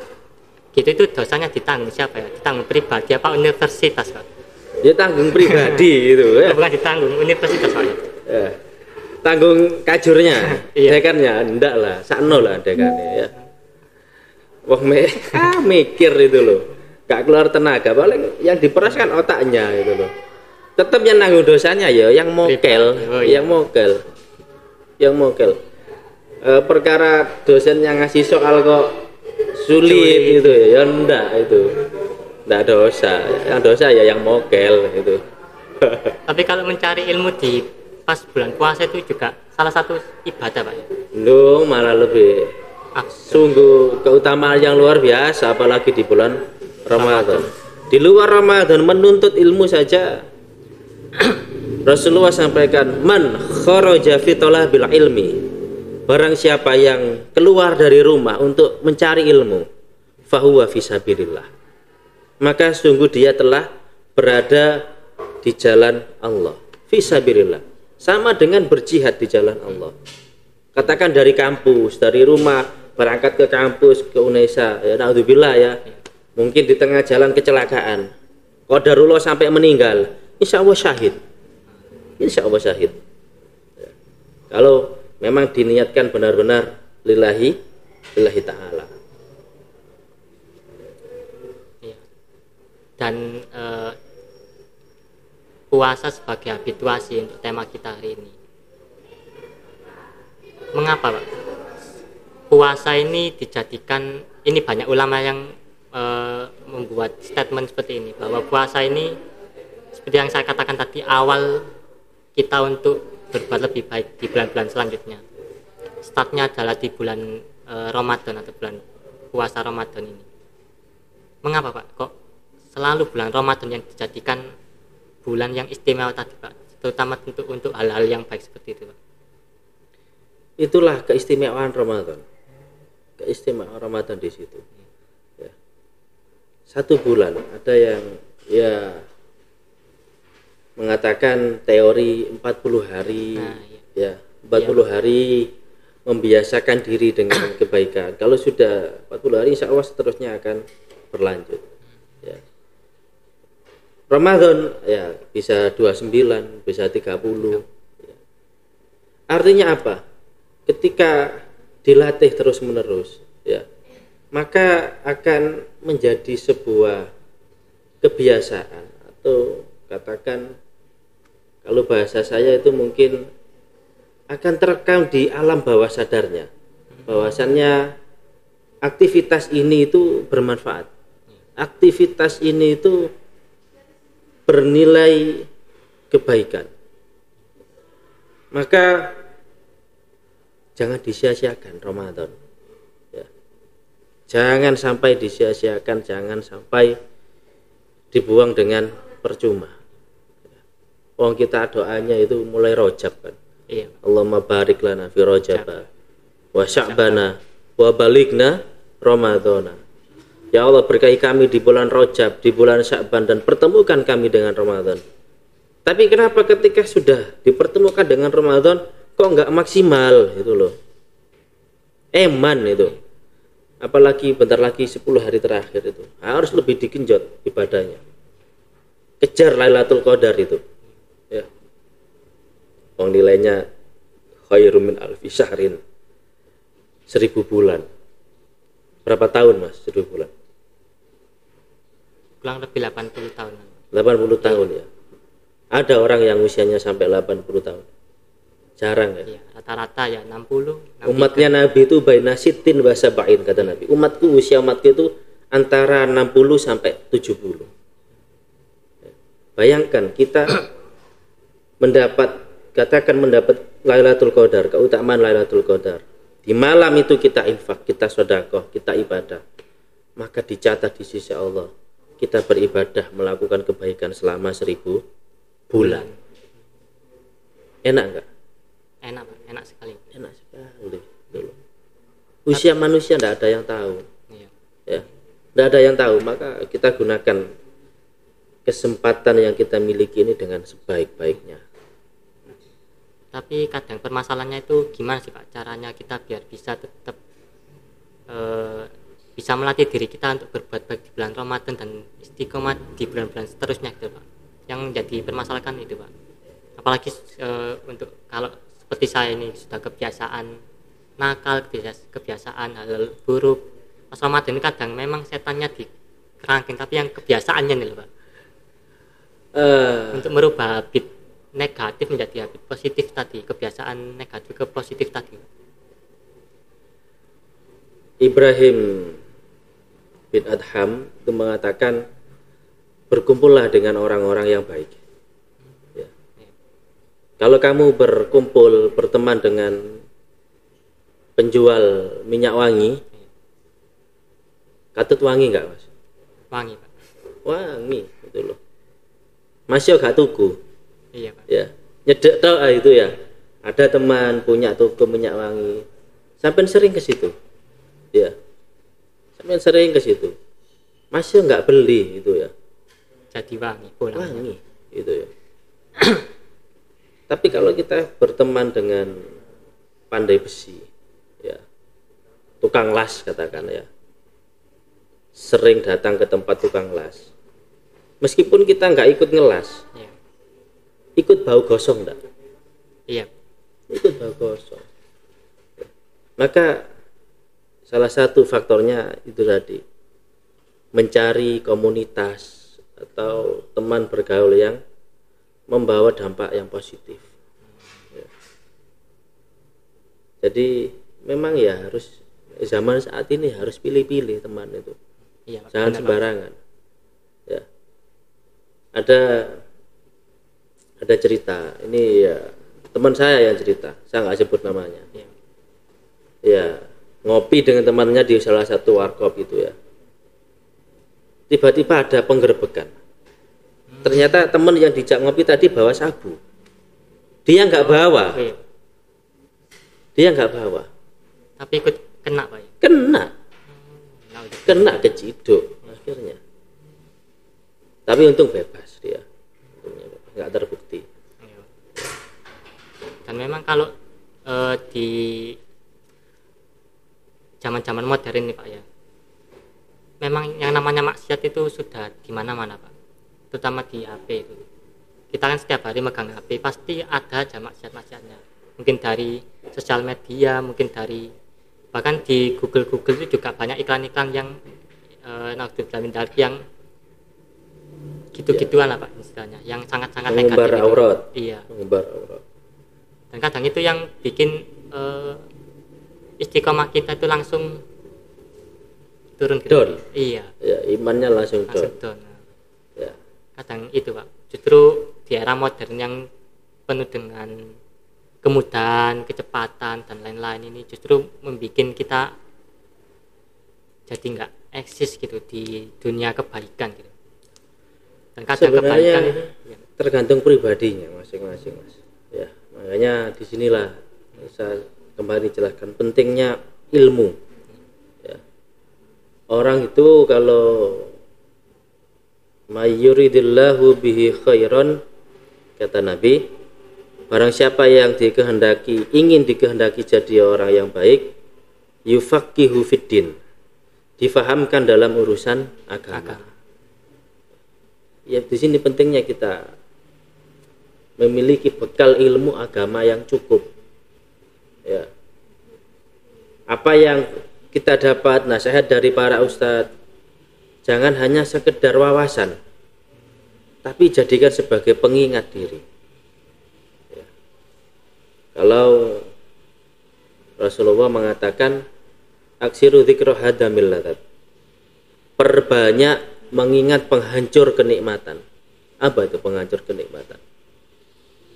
gitu itu dosanya ditanggung siapa ya? Ditanggung pribadi apa universitas Pak? Ya tanggung pribadi gitu ya. Bukan ditanggung universitas Pak ya. Tanggung kajurnya, dekannya enggak lah, sakno lah dekannya ya. Wah mikir itu loh, gak keluar tenaga, paling yang diperas kan otaknya itu loh. Tetap yang nanggung dosanya ya yang mokel, yang mokel. Perkara dosen yang ngasih soal kok sulit gitu ya enggak itu. Enggak dosa. Yang dosa ya yang mokel itu. Tapi kalau mencari ilmu di pas bulan puasa itu juga salah satu ibadah Pak ya? Loh malah lebih sungguh keutamaan yang luar biasa, apalagi di bulan Ramadan. Di luar Ramadan menuntut ilmu saja Rasulullah sampaikan, man kharaja fi talabil ilmi, barang siapa yang keluar dari rumah untuk mencari ilmu, fahuwa fi sabilillah, maka sungguh dia telah berada di jalan Allah. Fi sabilillah sama dengan berjihad di jalan Allah. Katakan dari kampus, dari rumah berangkat ke kampus, ke UNESA, ya naudzubillah ya, mungkin di tengah jalan kecelakaan, qadarullah sampai meninggal, insya Allah syahid. Insya Allah syahid. Ya. Kalau memang diniatkan benar-benar lillahi ta'ala. Ya. Dan puasa sebagai habituasi untuk tema kita hari ini. Mengapa, Pak? Puasa ini dijadikan, ini banyak ulama yang membuat statement seperti ini, bahwa puasa ini seperti yang saya katakan tadi, awal kita untuk berbuat lebih baik di bulan-bulan selanjutnya. Startnya adalah di bulan Ramadan atau bulan puasa Ramadan ini. Mengapa, Pak? Kok selalu bulan Ramadan yang dijadikan bulan yang istimewa tadi, Pak? Terutama untuk hal-hal yang baik seperti itu, Pak. Itulah keistimewaan Ramadan. Keistimewaan Ramadan di situ. Ya. 1 bulan, ada yang ya mengatakan teori 40 hari. Nah, ya, 40 hari membiasakan diri dengan kebaikan. Kalau sudah 40 hari insya Allah seterusnya akan berlanjut. Ya. Ramadan ya bisa 29, bisa 30. Ya. Artinya apa? Ketika dilatih terus-menerus, ya, maka akan menjadi sebuah kebiasaan, atau katakan kalau bahasa saya itu mungkin akan terekam di alam bawah sadarnya, bahwasannya aktivitas ini itu bermanfaat, aktivitas ini itu bernilai kebaikan. Maka jangan disia-siakan Ramadan. Ya. Jangan sampai disia-siakan, jangan sampai dibuang dengan percuma. Wong kita doanya itu mulai Rajab kan. Iya. Allahumma barik lana fi Rajab wa Sya'bana wa baligna Ramadhana. Ya Allah, berkahi kami di bulan Rajab, di bulan Sya'ban, dan pertemukan kami dengan Ramadan. Tapi kenapa ketika sudah dipertemukan dengan Ramadan kok nggak maksimal itu loh? Eman itu. Apalagi bentar lagi 10 hari terakhir itu. Harus lebih digenjot ibadahnya. Kejar Lailatul Qadar itu. Ya. Wong nilainya khairum min alfi syahrin. 1000 bulan. Berapa tahun, Mas? 1000 bulan. Kurang lebih 80 tahun. 80 tahun ya. Ada orang yang usianya sampai 80 tahun. Jarang ya. Iya, rata-rata ya 60. Umatnya Nabi itu baina sitin wa sab'in, kata Nabi. Usia umatku itu antara 60 sampai 70. Bayangkan kita mendapat Lailatul Qadar, keutamaan Lailatul Qadar. Di malam itu kita infak, kita sedekah, kita ibadah. Maka dicatat di sisi Allah, kita beribadah melakukan kebaikan selama 1000 bulan. Enak enggak? Enak, Pak. Enak sekali. Enak sekali dulu. Usia manusia tidak ada yang tahu. Iya. Ya, tidak ada yang tahu. Maka kita gunakan kesempatan yang kita miliki ini dengan sebaik-baiknya. Tapi kadang permasalahannya itu gimana sih, Pak, caranya kita biar bisa tetap bisa melatih diri kita untuk berbuat baik di bulan Ramadan dan istiqomah di bulan-bulan seterusnya gitu, Pak. Yang jadi permasalahan itu, Pak. Apalagi untuk kalau seperti saya ini sudah kebiasaan nakal, kebiasaan hal buruk. Pas Ramadan ini kadang memang setannya di kerangkeng, tapi yang kebiasaannya nih loh, Pak. Untuk merubah habit negatif menjadi habit positif tadi, kebiasaan negatif ke positif tadi. Ibrahim bin Adham itu mengatakan, berkumpullah dengan orang-orang yang baik. Ya. Kalau kamu berteman dengan penjual minyak wangi, katut wangi enggak, Mas? Wangi, Pak. Wangi, itu loh. Masih gak tuku. Iya, Pak. Ya, nyedek tau itu ya. Ada teman punya toko minyak wangi, sampai sering ke situ. Ya, sampai sering ke situ. Masih nggak beli itu ya. Jadi wangi, pulang. Wangi, itu ya. Tapi kalau kita berteman dengan pandai besi, ya, tukang las katakan ya, sering datang ke tempat tukang las. Meskipun kita nggak ikut ngelas, Iya. ikut bau gosong enggak? Iya. Ikut bau gosong. Maka salah satu faktornya itu tadi, mencari komunitas atau teman bergaul yang membawa dampak yang positif. Ya. Jadi memang ya harus, zaman saat ini harus pilih-pilih teman itu. Iya, Jangan benar, sembarangan. Ya. Ada cerita. Ini ya teman saya yang cerita. Saya nggak sebut namanya. Iya. Ya, ngopi dengan temannya di salah satu warkop itu ya. Tiba-tiba ada penggerbekan. Ternyata teman yang dijak ngopi tadi bawa sabu. Dia nggak bawa. Iya. Dia nggak bawa. Tapi ikut kena, Pak. Ya? Kena keciduk akhirnya. Tapi untung bebas dia. Untungnya bebas, nggak terbukti. Iya. Dan memang kalau di zaman-zaman modern nih Pak ya, memang yang namanya maksiat itu sudah di mana-mana Pak, terutama di HP itu. Kita kan setiap hari megang HP, pasti ada aja maksiat-maksiatnya. Mungkin dari sosial media, mungkin dari bahkan di Google itu juga banyak iklan-iklan yang yang gitu-gituan lah Pak istilahnya, yang sangat-sangat mengumbar negatif. Aurat. Iya. Mengumbar aurat. Dan kadang itu yang bikin istiqomah kita itu langsung turun gitu. Down. Iya. Ya, imannya langsung down. Down. Ya. Kadang itu Pak, justru di era modern yang penuh dengan kemudahan, kecepatan dan lain-lain ini justru membuat kita jadi nggak eksis gitu di dunia kebaikan gitu. Dan kadang Sebenarnya kebaikan itu ya, tergantung pribadinya masing-masing, Mas. Ya, makanya disinilah saya kembali jelaskan pentingnya ilmu. Ya. Orang itu kalau mayyuridillahu bihi khairan, kata Nabi, barang siapa yang ingin dikehendaki jadi orang yang baik, yufaqihu fiddin, difahamkan dalam urusan agama. Ya, di sini pentingnya kita memiliki bekal ilmu agama yang cukup. Ya. Apa yang kita dapat nasihat dari para ustadz, jangan hanya sekedar wawasan, tapi jadikan sebagai pengingat diri. Ya. Kalau Rasulullah mengatakan aksiru dzikra hadamil ladzat, perbanyak mengingat penghancur kenikmatan. Apa itu penghancur kenikmatan?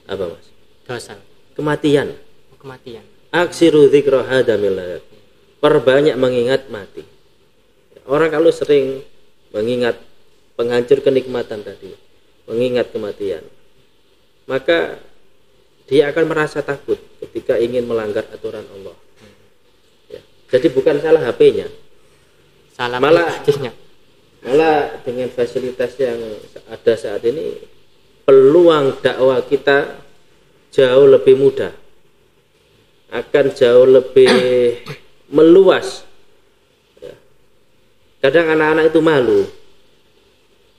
Apa Mas? dosa. Kematian. Kematian. Aksiru dzikra hadamil ladzat, perbanyak mengingat mati. Orang kalau sering mengingat penghancur kenikmatan tadi, mengingat kematian, maka dia akan merasa takut ketika ingin melanggar aturan Allah. Ya. Jadi bukan salah HP-nya, malah dengan fasilitas yang ada saat ini, peluang dakwah kita jauh lebih mudah, akan jauh lebih meluas. Ya. Kadang anak-anak itu malu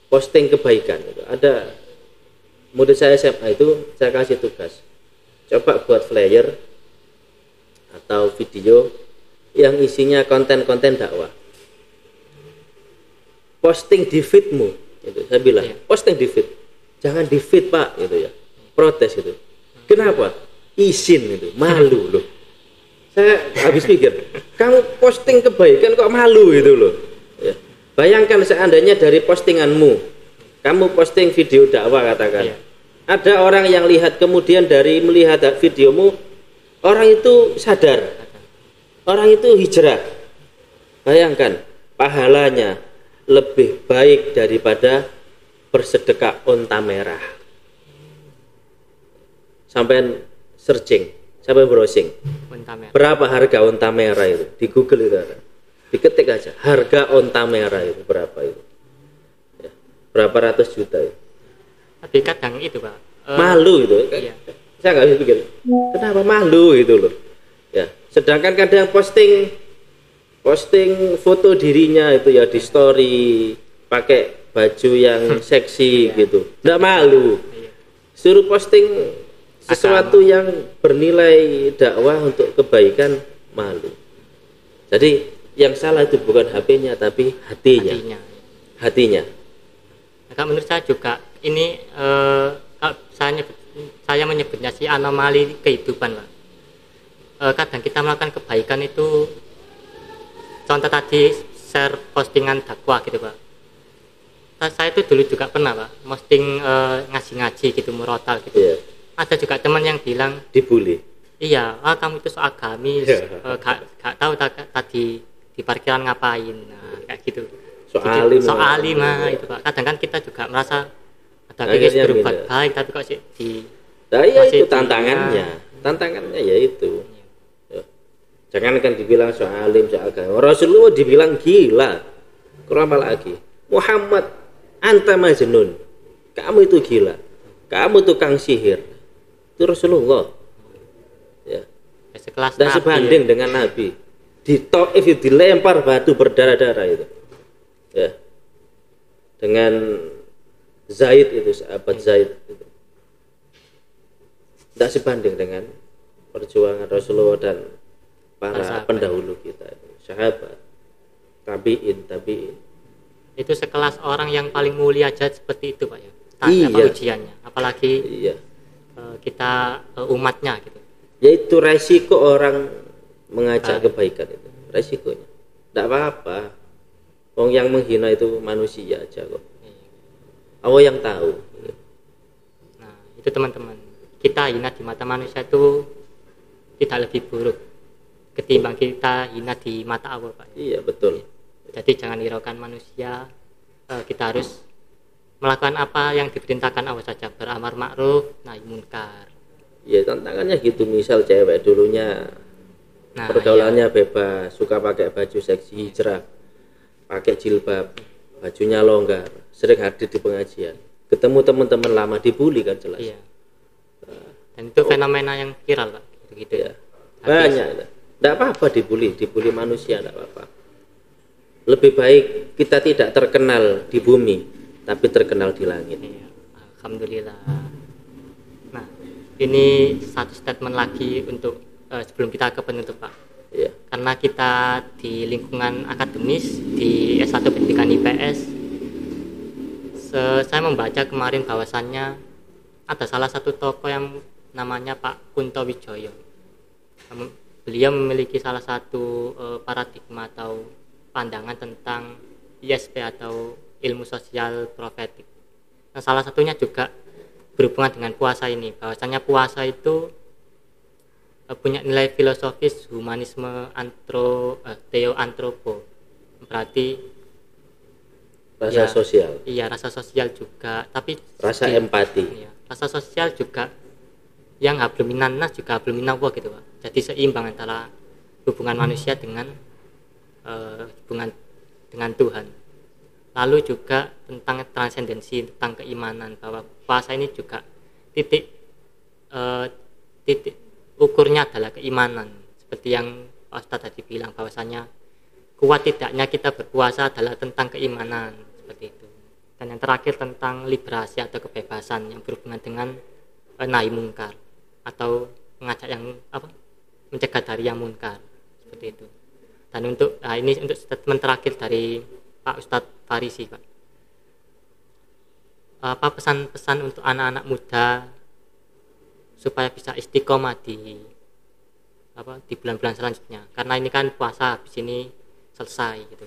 posting kebaikan. Ada murid saya SMA itu, saya kasih tugas, coba buat flyer atau video yang isinya konten-konten dakwah, posting di feedmu, gitu. Saya bilang, posting di feed, jangan di feed Pak, gitu ya. Protes itu. Kenapa? Izin itu, malu loh. Saya habis pikir, kamu posting kebaikan kok malu itu loh. Ya. Bayangkan seandainya dari postinganmu, kamu posting video dakwah katakan, ada orang yang lihat, kemudian dari melihat videomu, orang itu sadar, orang itu hijrah. Bayangkan, pahalanya lebih baik daripada bersedekah onta merah. Sampai searching, sampai browsing, berapa harga onta merah itu di Google itu ada, diketik aja harga onta merah itu berapa itu, ya, berapa ratus juta itu. Tapi kadang itu Pak, malu itu. Iya. Saya nggak bisa pikir kenapa malu itu loh. Ya, sedangkan kadang posting foto dirinya itu ya di story pakai baju yang seksi gitu, nggak malu. suruh posting sesuatu yang bernilai dakwah untuk kebaikan, malu. Jadi yang salah itu bukan HP-nya tapi hatinya. Maka menurut saya juga ini kalau saya menyebutnya si anomali kehidupan, Pak. Kadang kita melakukan kebaikan itu, contoh tadi share postingan dakwah gitu, Pak. Saya itu dulu juga pernah, Pak, posting ngasih ngaji gitu, murotal gitu. Yeah. Ada juga teman yang bilang dibully. Iya, kamu itu so agamis, gak tahu tadi di parkiran ngapain, nah, kayak gitu. Soalim itu, Pak. Kadang kan kita juga merasa ada pengen berbuat baik, tapi kok sih ya itu tantangannya ya itu. Ya. Jangan kan dibilang soalim, soal agama. Rasulullah dibilang gila. Kurang apa lagi? Muhammad, anta majnun. Kamu itu gila. Kamu tukang sihir. Itu Rasulullah. Ya. Dan sebanding dengan Nabi. Di Taif dilempar batu berdarah-darah itu. Ya. Dengan Zaid itu, sahabat Zaid itu. Tidak sebanding dengan perjuangan Rasulullah dan para pendahulu kita itu. Sahabat, tabi'in. Itu sekelas orang yang paling mulia aja seperti itu, Pak ya. Ujiannya, apalagi kita umatnya gitu. Yaitu resiko orang mengajak kebaikan itu, resikonya. Tidak apa-apa. Wong yang menghina itu manusia aja kok. Allah yang tahu. Nah, itu teman-teman. Kita hina di mata manusia itu tidak lebih buruk ketimbang kita hina di mata Allah, Pak. Iya, betul. Jadi jangan hiraukan manusia. Kita harus melakukan apa yang diperintahkan Allah saja, beramar ma'ruf nahi munkar. Ya, tantangannya gitu. Misal cewek dulunya pergaulannya bebas, suka pakai baju seksi, hijrah, pakai jilbab, bajunya longgar, sering hadir di pengajian, ketemu teman-teman lama dibully kan jelas. Iya. Dan itu fenomena yang viral, Pak. Gitu ya. Banyak. Tidak apa-apa dibully manusia, tidak apa-apa. Lebih baik kita tidak terkenal di bumi, tapi terkenal di langit. Iya. Alhamdulillah. Nah, ini satu statement lagi untuk sebelum kita ke penutup, Pak. Iya. Karena kita di lingkungan akademis di S1 Pendidikan IPS, saya membaca kemarin bahwasannya ada salah satu tokoh yang namanya Pak Kunto Wijoyo. Beliau memiliki salah satu paradigma atau pandangan tentang ISP atau ilmu sosial profetik. Nah, salah satunya juga berhubungan dengan puasa ini, bahwasanya puasa itu punya nilai filosofis humanisme teoantropo, berarti rasa sosial. Iya, rasa sosial juga, tapi rasa empati. Iya, rasa sosial juga yang hablum minan nas juga hablum minallah gitu, Pak. Jadi seimbang antara hubungan manusia dengan hubungan dengan Tuhan. Lalu juga tentang transendensi, tentang keimanan, bahwa puasa ini juga titik ukurnya adalah keimanan, seperti yang Pak Ustadz tadi bilang, bahwasanya kuat tidaknya kita berpuasa adalah tentang keimanan, seperti itu. Dan yang terakhir tentang liberasi atau kebebasan yang berhubungan dengan nahi munkar atau mengajak yang mencegah dari yang munkar, seperti itu. Dan ini untuk statement terakhir dari Pak Ustadz Farisi, Pak. Apa pesan-pesan untuk anak-anak muda supaya bisa istiqomah di bulan-bulan selanjutnya, karena ini kan puasa habis ini selesai gitu,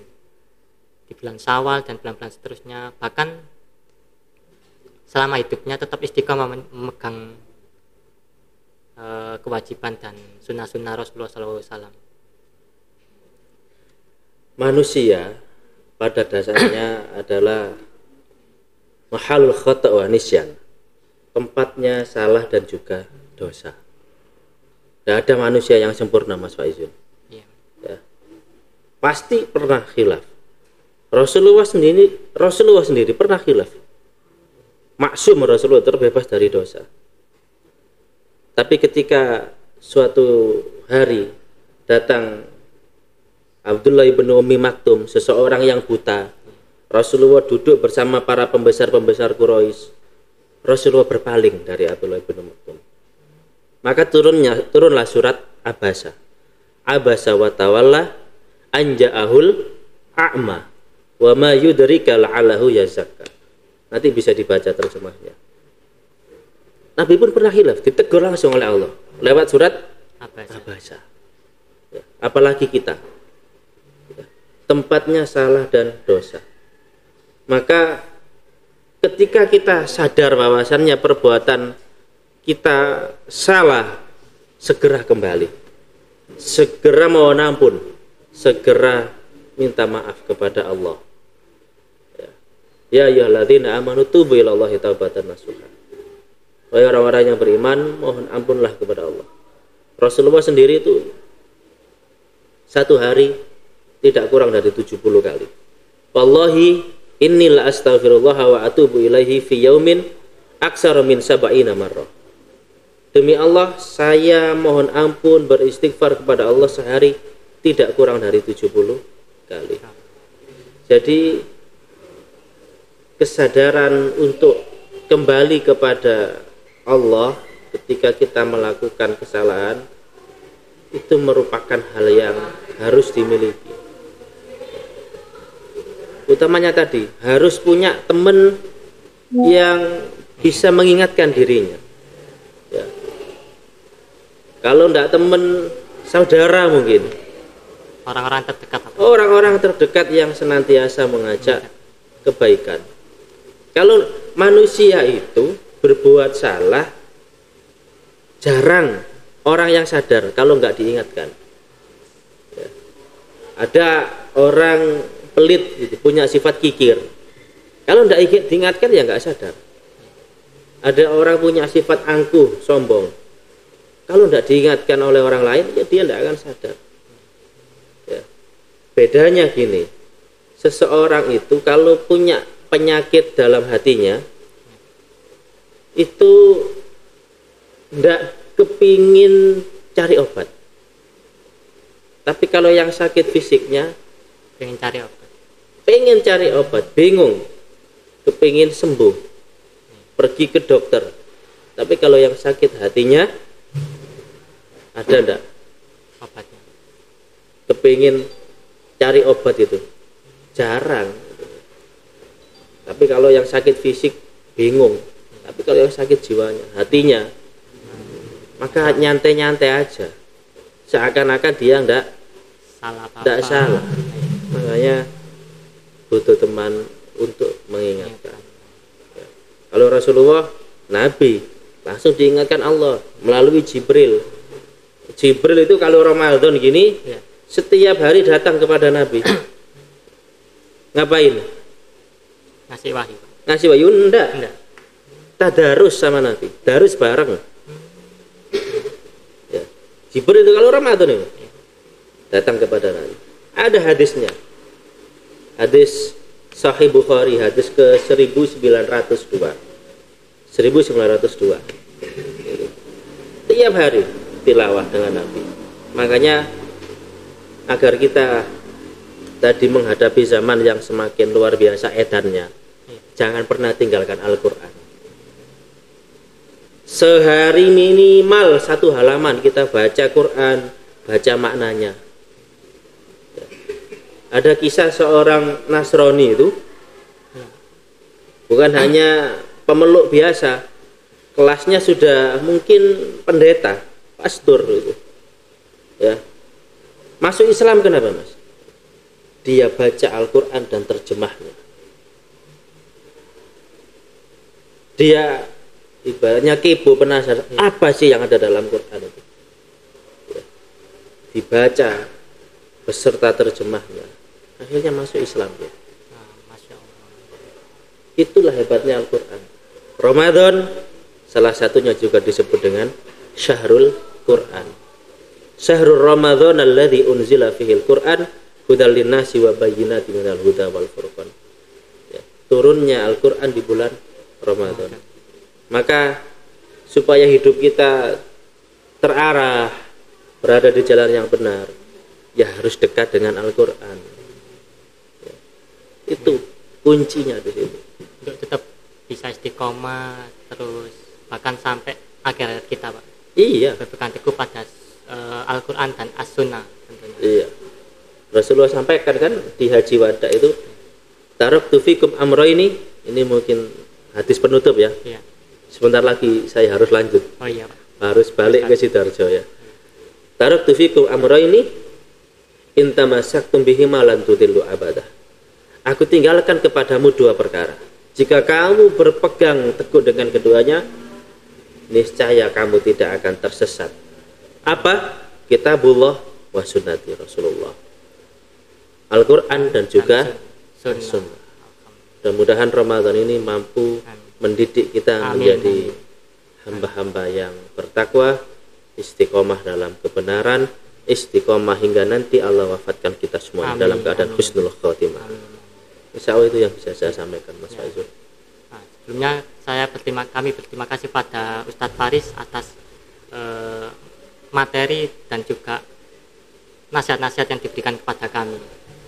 di bulan Syawal dan bulan-bulan seterusnya, bahkan selama hidupnya tetap istiqomah memegang kewajiban dan sunnah-sunnah Rasulullah SAW. Manusia pada dasarnya adalah mahalul khata' wa nisyan, tempatnya salah dan juga dosa. Tidak ada manusia yang sempurna, Mas Faizul. Ya. Ya. Pasti pernah khilaf. Rasulullah sendiri pernah khilaf. Maksum, Rasulullah terbebas dari dosa. Tapi ketika suatu hari datang Abdullah ibn Ummi Maktum, seseorang yang buta, Rasulullah duduk bersama para pembesar-pembesar Quraisy. Rasulullah berpaling dari Abdullah bin Maktum. Maka turunlah surat Abasa. Abasa wa tawalla anja'ahul a'ma wa ma yudrika la'allahu yazakka. Nanti bisa dibaca terjemahnya. Nabi pun pernah khilaf, ditegur langsung oleh Allah lewat surat Abasa. Ya, apalagi kita. Ya, tempatnya salah dan dosa. Maka ketika kita sadar bahwasannya perbuatan kita salah, segera kembali, segera mohon ampun, segera minta maaf kepada Allah. Ya ayyuhalladzina amanu tubu ilallahi taubatan nasuha. Wahai orang-orang yang beriman, mohon ampunlah kepada Allah. Rasulullah sendiri itu satu hari tidak kurang dari 70 kali. Wallahi inni la astaghfirullah wa atubu ilaihi fi yaumin aksara min sab'ina marrah. Demi Allah, saya mohon ampun beristighfar kepada Allah sehari tidak kurang dari 70 kali. Jadi kesadaran untuk kembali kepada Allah ketika kita melakukan kesalahan itu merupakan hal yang harus dimiliki. Utamanya tadi harus punya teman yang bisa mengingatkan dirinya. Ya. Kalau tidak teman, saudara mungkin. Orang-orang terdekat yang senantiasa mengajak kebaikan. Kalau manusia itu berbuat salah, jarang orang yang sadar kalau nggak diingatkan. Ya. Ada orang pelit gitu, punya sifat kikir. Kalau tidak diingatkan ya nggak sadar. Ada orang punya sifat angkuh, sombong. Kalau tidak diingatkan oleh orang lain, ya dia tidak akan sadar. Ya. Bedanya gini, seseorang itu kalau punya penyakit dalam hatinya, itu tidak kepingin cari obat. Tapi kalau yang sakit fisiknya, pengen cari obat, bingung, kepingin sembuh, pergi ke dokter. Tapi kalau yang sakit hatinya, ada enggak obatnya? Kepingin cari obat itu jarang. Tapi kalau yang sakit fisik bingung. Tapi kalau yang sakit jiwanya, hatinya, maka nyantai-nyantai aja, seakan-akan dia enggak salah. Makanya butuh teman untuk mengingatkan. Ya. Kalau Rasulullah, Nabi, langsung diingatkan Allah melalui Jibril. Jibril itu kalau Ramadan gini, ya, setiap hari datang kepada Nabi. Ngapain? Ngasih wahyu enggak. Tadarus sama Nabi, darus bareng. Ya. Jibril itu kalau Ramadan ini datang kepada Nabi. Ada hadisnya. Hadis Sahih Bukhari, hadis ke 1902. Tiap hari tilawah dengan Nabi. Makanya agar kita tadi menghadapi zaman yang semakin luar biasa edannya, jangan pernah tinggalkan Al-Quran. Sehari minimal 1 halaman kita baca Quran, baca maknanya. Ada kisah seorang Nasrani itu, bukan hanya pemeluk biasa, kelasnya sudah mungkin pendeta, pastor itu. Ya. Masuk Islam kenapa, Mas? Dia baca Al-Quran dan terjemahnya. Dia ibaratnya kepo, penasaran, apa sih yang ada dalam Quran itu? Ya. Dibaca beserta terjemahnya, akhirnya masuk Islam. Ya. Masya Allah. Itulah hebatnya Al-Quran. Ramadan salah satunya juga disebut dengan Syahrul Quran. Syahrul Ramadan alladzi unzila fihil Quran hudal linnasi wa bayyinatin minal huda wal furqan. Ya, turunnya Al-Quran di bulan Ramadan. Maka supaya hidup kita terarah, berada di jalan yang benar, ya harus dekat dengan Al-Quran. Ya, itu kuncinya di situ. Untuk tetap bisa istiqomah terus bahkan sampai akhir hayat kita, Pak. Iya. Berpegang teguh pada Al-Quran dan As-Sunnah tentunya. Iya. Rasulullah sampaikan kan di Haji Wada itu, taraktu fikum amrayni, ini mungkin hadis penutup ya. Iya. Sebentar lagi saya harus lanjut. Oh iya, Pak. Harus balik ke Sidoarjo ya. Taraktu fikum amrayni in tamassaktum bihima lan tudillu abadah. Aku tinggalkan kepadamu dua perkara. Jika kamu berpegang teguh dengan keduanya, niscaya kamu tidak akan tersesat. Apa? Kitabullah wa sunnati Rasulullah. Al-Quran dan juga Sunnah. Mudah-mudahan Ramadan ini mampu mendidik kita menjadi hamba-hamba yang bertakwa, istiqomah dalam kebenaran, istiqomah hingga nanti Allah wafatkan kita semua dalam keadaan husnul khotimah. Insya Allah itu yang bisa saya sampaikan, Mas Faizul. Nah, sebelumnya kami berterima kasih pada Ustadz Faris atas materi dan juga nasihat-nasihat yang diberikan kepada kami.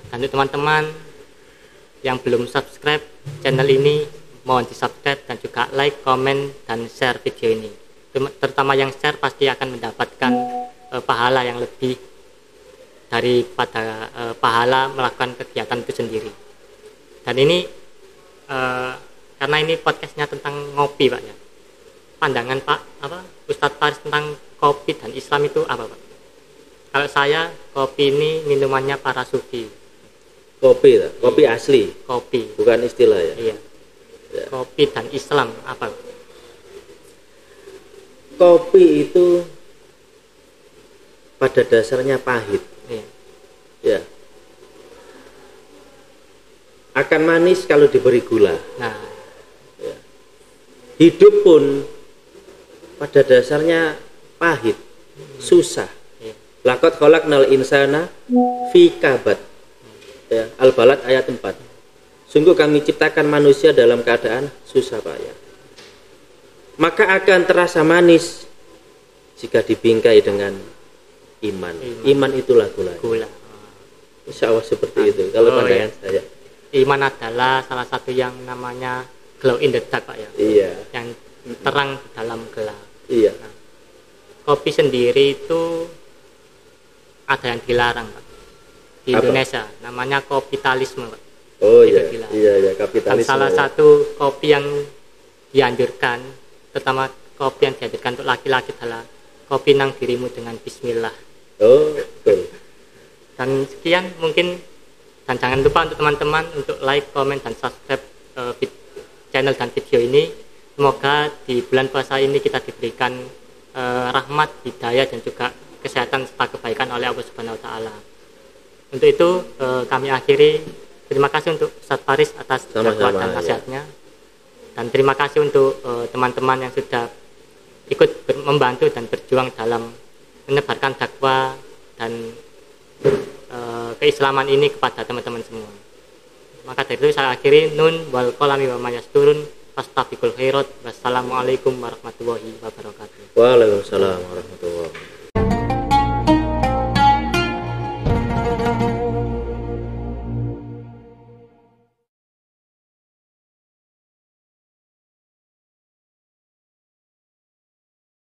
Dan untuk teman-teman yang belum subscribe channel ini, mohon di subscribe dan juga like, komen, dan share video ini. Terutama yang share pasti akan mendapatkan pahala yang lebih daripada pahala melakukan kegiatan itu sendiri. Dan ini karena ini podcastnya tentang ngopi, Pak ya. Pandangan Ustadz Faris tentang kopi dan Islam itu apa, Pak? Kalau saya, kopi ini minumannya para sufi. Kopi, kopi asli. Kopi. Bukan istilah ya. Iya. Ya. Kopi dan Islam apa? Kopi itu pada dasarnya pahit. Iya. Ya. Akan manis kalau diberi gula. Nah. Ya. Hidup pun pada dasarnya pahit, susah. Iya. Laqad khalaqnal insana fi kabad. Ya, Al-Balad ayat 4. Sungguh kami ciptakan manusia dalam keadaan susah payah. Maka akan terasa manis jika dibingkai dengan iman. Iman itulah gula. Insya Allah seperti itu. Kalau pandangan saya. Iman adalah salah satu yang namanya glow in the dark, Pak ya. Iya. Yang terang dalam gelap. Iya. Nah, kopi sendiri itu ada yang dilarang, Pak. Di Indonesia namanya kapitalisme, Pak. Oh iya, iya kapitalisme. Dan salah satu kopi yang dianjurkan, terutama kopi yang dianjurkan untuk laki-laki adalah kopi nang dirimu dengan bismillah. Oh betul. Dan sekian mungkin, dan jangan lupa untuk teman-teman untuk like, komen, dan subscribe channel dan video ini. Semoga di bulan puasa ini kita diberikan rahmat, hidayah, dan juga kesehatan serta kebaikan oleh Allah Subhanahu Wa Taala. Untuk itu kami akhiri. Terima kasih untuk Ustadz Faris atas dakwah dan nasihatnya. Dan terima kasih untuk teman-teman yang sudah ikut membantu dan berjuang dalam menyebarkan dakwah dan keislaman ini kepada teman-teman semua. Maka dari itu saya akhiri. Nun wal qalami wa ma yasturun. Fastabiqul khairat. Wassalamualaikum warahmatullahi wabarakatuh. Waalaikumsalam warahmatullahi wabarakatuh.